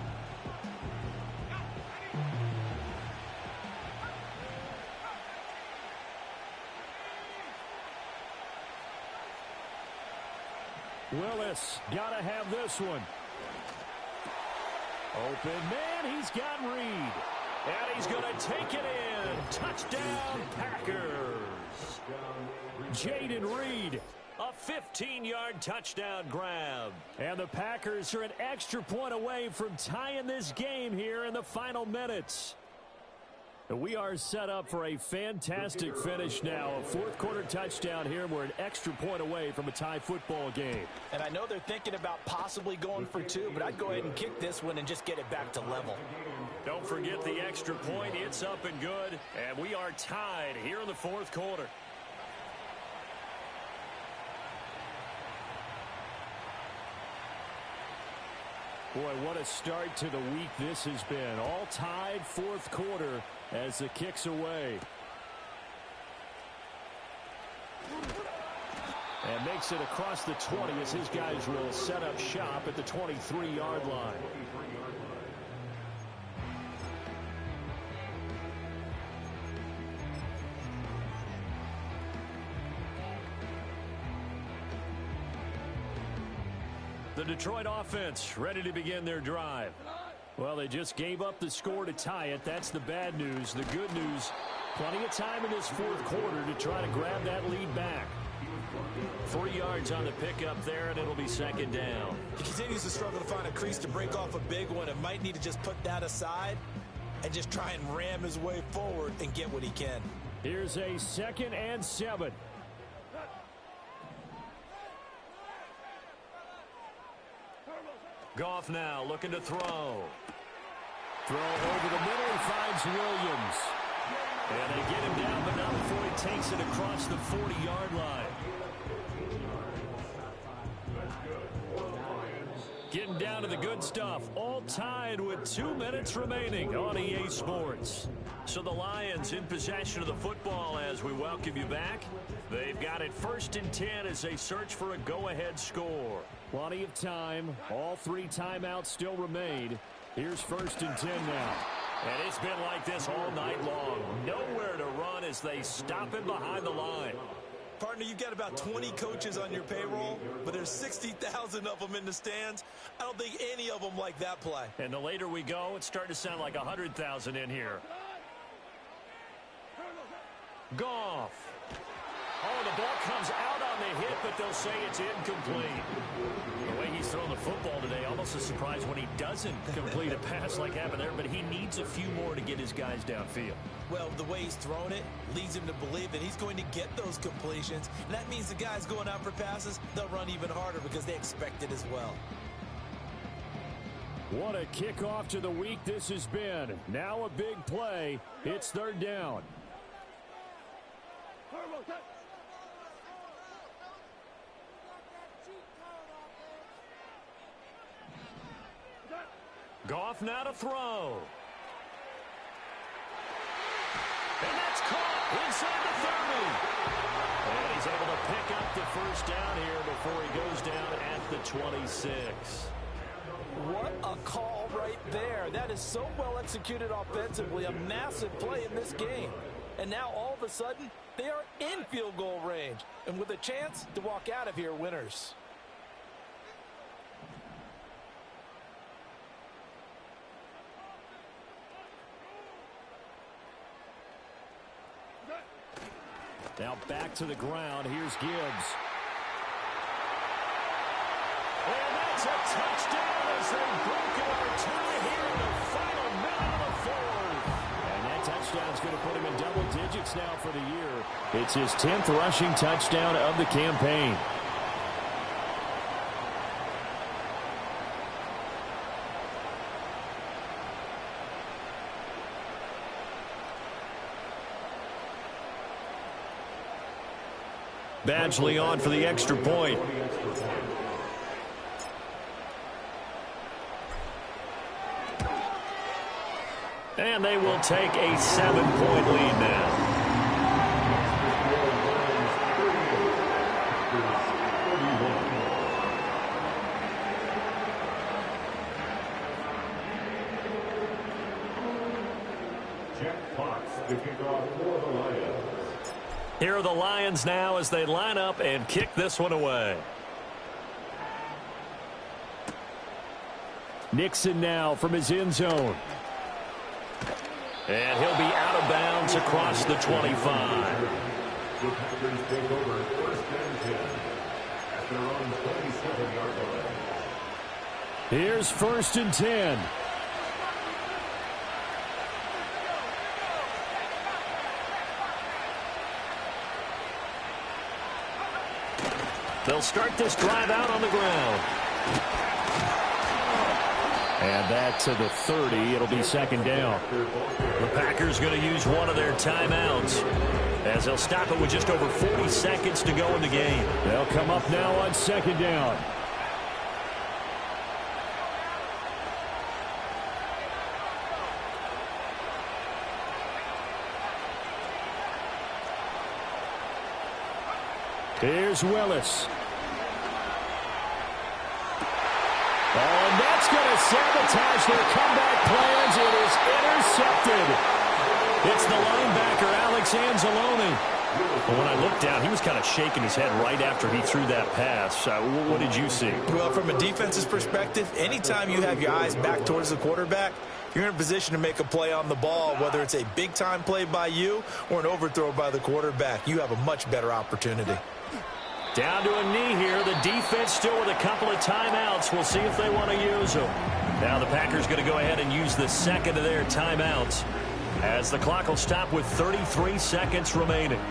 Willis, gotta have this one. Open man, he's got Reed. And he's going to take it in. Touchdown, Packers. Jaden Reed, a 15-yard touchdown grab. And the Packers are an extra point away from tying this game here in the final minutes. We are set up for a fantastic finish now. A fourth-quarter touchdown here. We're an extra point away from a tie football game. And I know they're thinking about possibly going for two, but I'd go ahead and kick this one and just get it back to level. Don't forget the extra point. It's up and good. And we are tied here in the fourth quarter. Boy, what a start to the week this has been. All tied fourth quarter as the kick's away. And makes it across the 20 as his guys will set up shop at the 23-yard line. The Detroit offense ready to begin their drive. Well, they just gave up the score to tie it. That's the bad news. The good news, plenty of time in this fourth quarter to try to grab that lead back. 3 yards on the pickup there, and it'll be second down. He continues to struggle to find a crease to break off a big one and might need to just put that aside and just try and ram his way forward and get what he can. Here's a 2nd and 7. Goff now looking to throw. Throw over the middle. He finds Williams. And they get him down, but not before he takes it across the 40-yard line. Getting down to the good stuff. All tied with 2 minutes remaining on EA Sports. So the Lions in possession of the football as we welcome you back. They've got it 1st and 10 as they search for a go-ahead score. Plenty of time. All 3 timeouts still remain. Here's 1st and 10 now. And it's been like this all night long. Nowhere to run as they stop him behind the line. Partner, you've got about 20 coaches on your payroll, but there's 60,000 of them in the stands. I don't think any of them like that play. And the later we go, it's starting to sound like 100,000 in here. Goff. Oh, the ball comes out on the hit, but they'll say it's incomplete. The way he's throwing the football today, almost a surprise when he doesn't complete a pass like happened there, but he needs a few more to get his guys downfield. Well, the way he's thrown it leads him to believe that he's going to get those completions. And that means the guys going out for passes, they'll run even harder because they expect it as well. What a kickoff to the week this has been. Now a big play. It's 3rd down. Goff now to throw. And that's caught inside the 30. And he's able to pick up the 1st down here before he goes down at the 26. What a call right there. That is so well executed offensively. A massive play in this game. And now all of a sudden, they are in field goal range. And with a chance to walk out of here winners. Now back to the ground. Here's Gibbs. And that's a touchdown as they've broken our tie here in the final minute of the 4th. And that touchdown's going to put him in double digits now for the year. It's his 10th rushing touchdown of the campaign. Badgley on for the extra point. And they will take a 7-point lead now. Jack Fox to kick off for the Lions. Here are the Lions now as they line up and kick this one away. Nixon now from his end zone. And he'll be out of bounds across the 25. The Packers take over first and 10 at their own 27-yard line. Here's first and 10. They'll start this drive out on the ground. And that to the 30. It'll be second down. The Packers going to use one of their timeouts as they'll stop it with just over 40 seconds to go in the game. They'll come up now on second down. Here's Willis. Oh, and that's going to sabotage their comeback plans. It is intercepted. It's the linebacker, Alex Anzalone. But when I looked down, he was kind of shaking his head right after he threw that pass. What did you see? Well, from a defense's perspective, anytime you have your eyes back towards the quarterback, you're in a position to make a play on the ball, whether it's a big-time play by you or an overthrow by the quarterback. You have a much better opportunity. Down to a knee here. The defense still with a couple of timeouts. We'll see if they want to use them. Now the Packers going to go ahead and use the second of their timeouts as the clock will stop with 33 seconds remaining.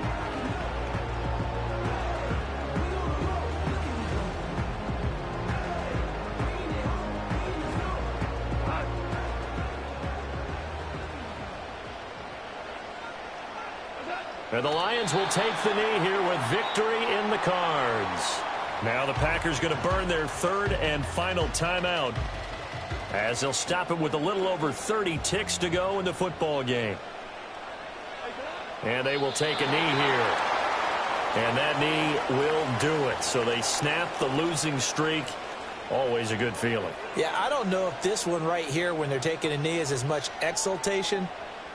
And the Lions will take the knee here with victory in the cards. Now the Packers going to burn their third and final timeout as they'll stop it with a little over 30 ticks to go in the football game. And they will take a knee here. And that knee will do it. So they snap the losing streak. Always a good feeling. Yeah, I don't know if this one right here when they're taking a knee is as much exultation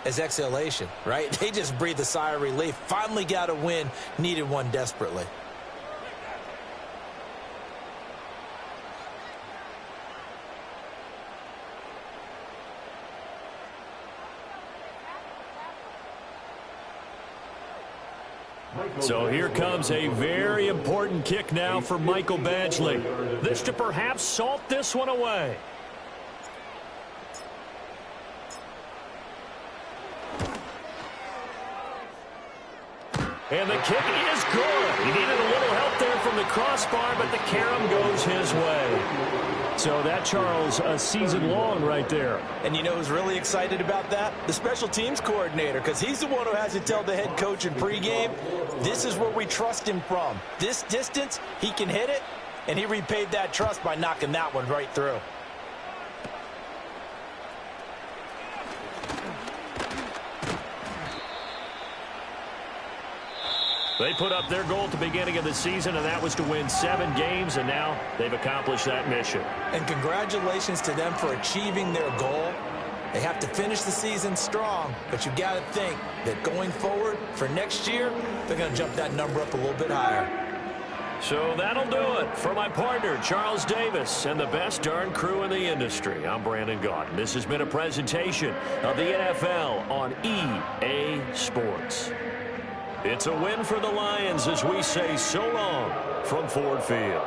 as exhalation, right? They just breathe a sigh of relief. Finally got a win. Needed one desperately. So here comes a very important kick now for Michael Badgley. This to perhaps salt this one away. And the kick is good. He needed a little help there from the crossbar, but the carom goes his way. So that, Charles, a season long right there. And you know who's really excited about that? The special teams coordinator, because he's the one who has to tell the head coach in pregame, this is where we trust him from. This distance, he can hit it, and he repaid that trust by knocking that one right through. They put up their goal at the beginning of the season, and that was to win 7 games, and now they've accomplished that mission. And congratulations to them for achieving their goal. They have to finish the season strong, but you got to think that going forward for next year, they're going to jump that number up a little bit higher. So that'll do it for my partner, Charles Davis, and the best darn crew in the industry. I'm Brandon Gaudin. This has been a presentation of the NFL on EA Sports. It's a win for the Lions as we say so long from Ford Field.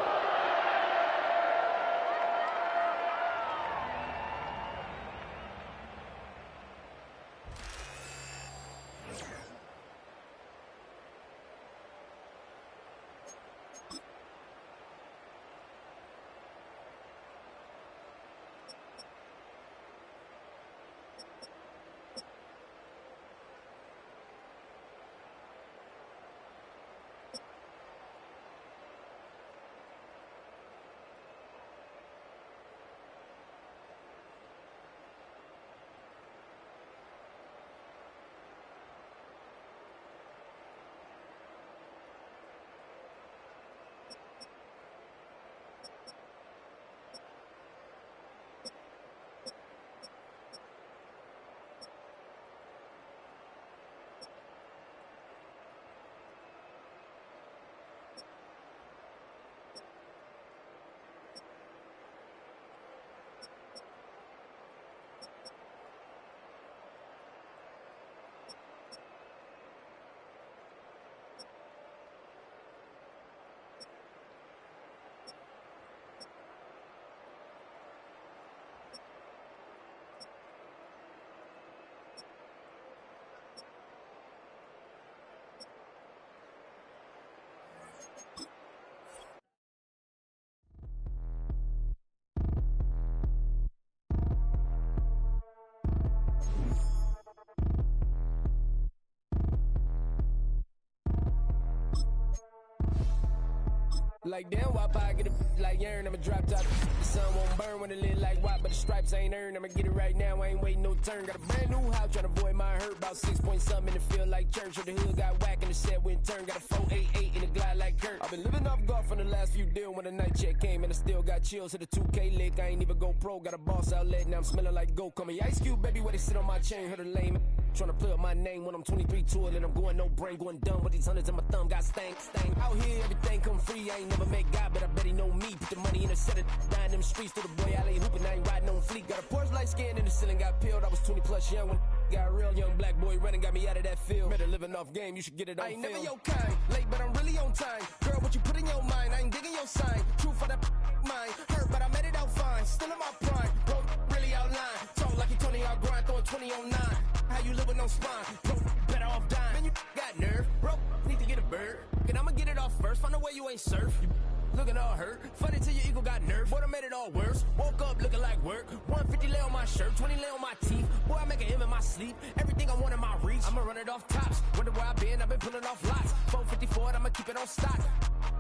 Like damn, why I get it like urn? I'ma drop top. The sun won't burn when it lit like what, but the stripes ain't earned. I'ma get it right now, I ain't waiting no turn. Got a brand new house, tryna avoid my hurt. About 6 point something in the field like church. Or the hood got whack and the set went turn. Got a 488 in the glide like Kurt. I've been living off golf on the last few deals. When the night check came and I still got chills. Hit a 2K lick, I ain't even go pro. Got a boss outlet, now I'm smelling like gold. Call me Ice Cube, baby, where they sit on my chain. Heard a lame tryna play up my name when I'm 23 tool and I'm going no brain, going dumb with these hundreds in my thumb. Got stank. Out here, everything come free. I ain't never met God, but I bet he know me. Put the money in a set of down them streets. Through the boy alley hooping, I ain't riding on fleek. Got a Porsche light skin in the ceiling, got peeled. I was 20 plus young when got real. Young black boy running, got me out of that field. Better living off game, you should get it on film. I ain't never your kind, late but I'm really on time. Girl, what you put in your mind, I ain't digging your sign. True for that mind, hurt but I made it out fine. Still in my prime, bro, really outline. Talk like you Tony, I'll grind, throwing 20 on 9. How you living on spine, bro, better off dying. Man, you got nerve, bro, need to get a bird. And I'ma get it off first, find a way you ain't surf. You looking all hurt, funny till your ego got nerve. Boy, I made it all worse, woke up looking like work. 150 lay on my shirt, 20 lay on my teeth. Boy, I make an M in my sleep, everything I want in my reach. I'ma run it off tops, wonder where I've been pulling off lots. 454, I'ma keep it on stock.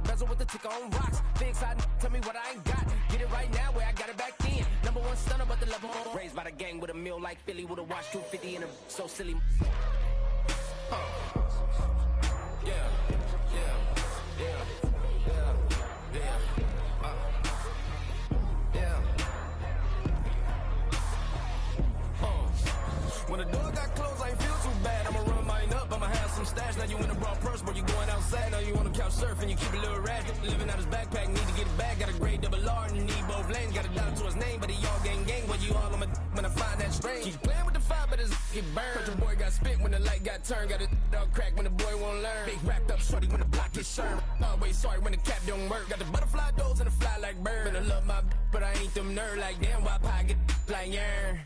Bezel with the ticker on rocks. Big side, tell me what I ain't got. Get it right now where I got it back then. Number one stunner, but the level on. Raised by the gang with a meal like Philly with a watch 250 and a so silly. When the door got closed, I ain't feel too bad. I'ma run mine up, I'ma have some stash. Now you in a broad purse, but you going outside. Now you on the couch surfing, you keep a little rat. Living out his backpack, need to get it back. Got a grade double R and need both lanes. Got a dollar to his name, but he all gang. When you all on my when I find that strange. Keep playing with the fire, but his get burned. But your boy got spit when the light got turned. Got a dog crack when the boy won't learn. Big wrapped up shorty when the block gets served. Always sorry when the cap don't work. Got the butterfly doors and the fly like bird. And I love my but I ain't them nerd like damn. Why pie get like yarn?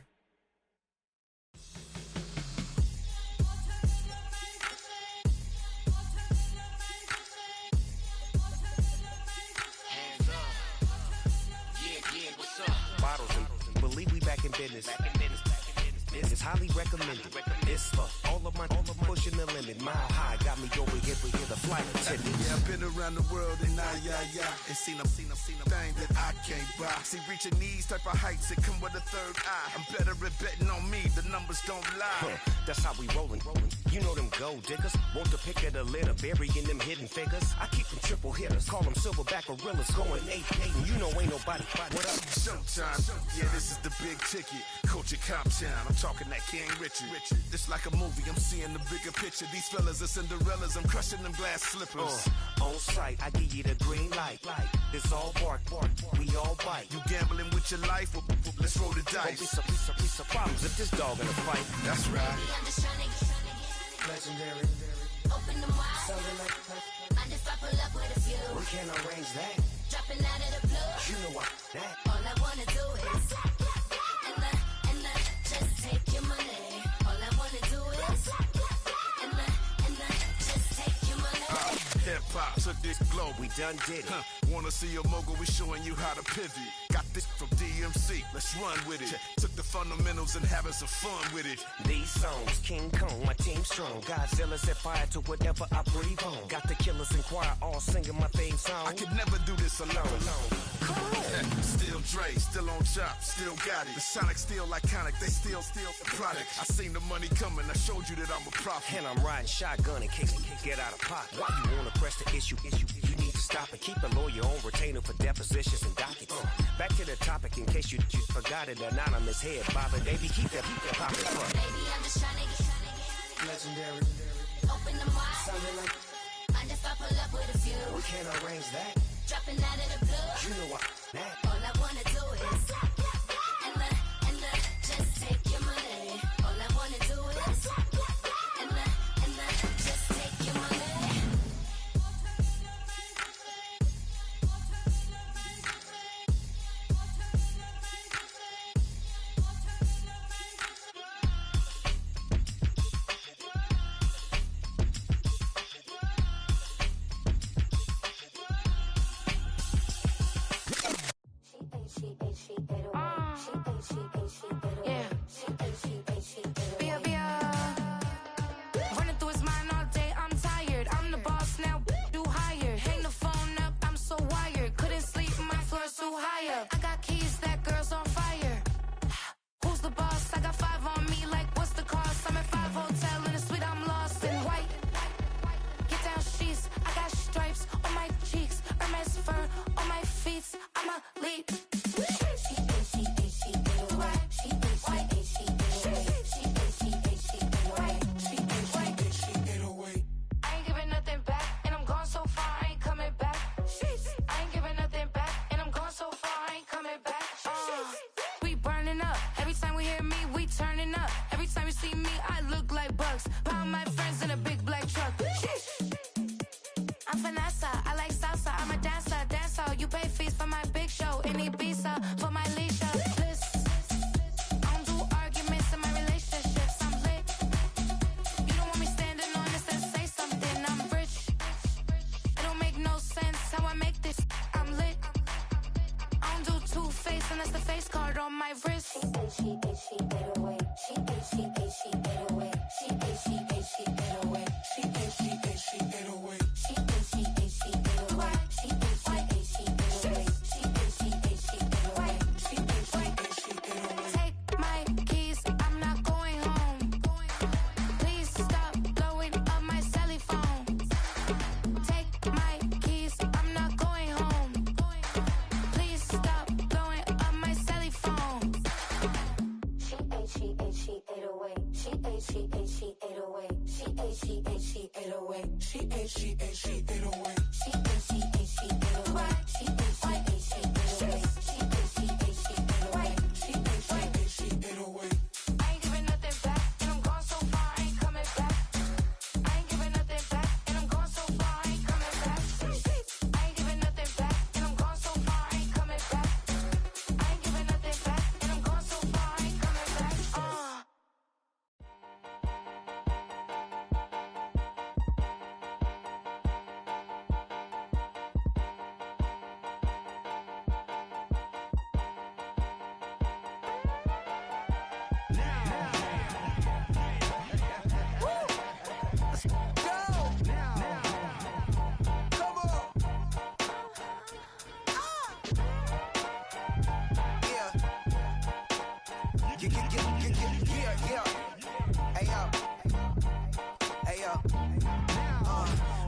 Bottles and believe we back in business. It's highly recommended. It's for all of my pushing the limit. Mile high got me over here for the flight attendant. Yeah, I've been around the world and and seen them thing that I can't buy. See, reaching these type of heights, it come with a third eye. I'm better at betting on me, the numbers don't lie. That's how we rollin'. You know them gold diggers, want the pick of the litter, burying them hidden figures. I keep them triple hitters, call them silverback gorillas, going 8-8, and you know ain't nobody. What up? Showtime, yeah, this is the big ticket. Culture Comptown, I'm talking that King Richard. This like a movie, I'm seeing the bigger picture. These fellas are Cinderellas, I'm crushing them glass slippers. On sight, I give you the green light. It's all bark, we all bite. You gambling with your life? Well, let's roll the dice. Piece of problems if this dog in a fight. That's right. I'm just trying to get Legendary. open them wide. Something like Mind if I pull up with a few? we can't arrange that. Dropping out of the blue. You know what that. All I wanna do is and just take your money. All I wanna do is and just take your money. Hip-hop took this globe. We done did it. Wanna see a mogul? We showing you how to pivot. Got this from DMC. Let's run with it. Took the fundamentals and having some fun with it. These songs, King Kong, my team strong. Godzilla set fire to whatever I breathe on. Got the killers in choir all singing my theme song. I could never do this alone. Still Dre, still on chop, still got it. The Sonic still iconic, they still the product. I seen the money coming, I showed you that I'm a prophet. And I'm riding shotgun in case it get out of pocket. Why you wanna press the issue? You need to stop and keep a lawyer on retainer for depositions and dockets. Back to the topic in case you forgot it. Anonymous head bobbing, baby, keep that pocket front. Baby, I'm just trying to get Legendary. open them wide. Something like Mind if I pull up with a few? we can't arrange that. Dropping out of the blue. You know what that. All I wanna do is and just take your money. All I wanna do is and just take your money. bucks. Pound my friends in a big black truck. Sheesh. I'm Vanessa, I like salsa. I'm a dancer, dancer. You pay fees for my big show. In Ibiza for my leisure. Bliss. I don't do arguments in my relationships. I'm lit. You don't want me standing on this and say something. I'm rich. It don't make no sense how I make this. I'm lit. I don't do two-face and that's the face card on my wrist. She ate, she ate away. She ate, she ate, she ate away. She ate, she ate, she ate away. She ate, she ate, she ate away. She ate, she ate, she ate away. She ate, she ate, she ate away. She ate, she ate, she ate away. She ate, she ate, she ate away. Take my keys, I'm not going home. Please stop blowing up my celly phone. Take my keys, I'm not going home. Please stop blowing up my celly phone. She ate, she ate, she ate away. She ate, she ate, she ate away. She ate, she ate, she ate away. She ate, she ate, she ate away. She ate, she ate, she ate away. She ate, she ate, she ate away. She ate, she ate, she ate away. She ate, she ate, she ate away. I ain't giving nothing back, and I'm gone so far, I ain't coming back. I ain't giving nothing back, and I'm gone so far, I ain't coming back. I ain't giving nothing back, and I'm gone so far, I ain't coming back. I ain't giving nothing back, and I'm gone so far, I ain't coming back.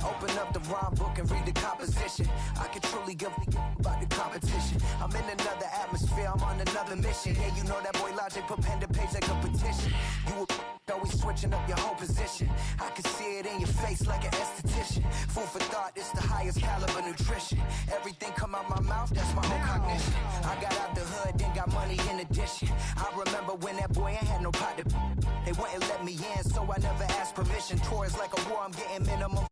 Open up the rhyme book and read the composition. I can truly give about the competition. I'm in another atmosphere, I'm on another mission. Yeah, you know that boy Logic put pen to page like a petition. You always switching up your whole position. I can see it in your face like an esthetician. Food for thought, it's the highest caliber nutrition. Everything come out my mouth, that's my own cognition. I got out the hood, then got money in addition. I remember when that boy ain't had no pot to. They wouldn't let me in, so I never asked permission. Tours like a war, I'm getting minimum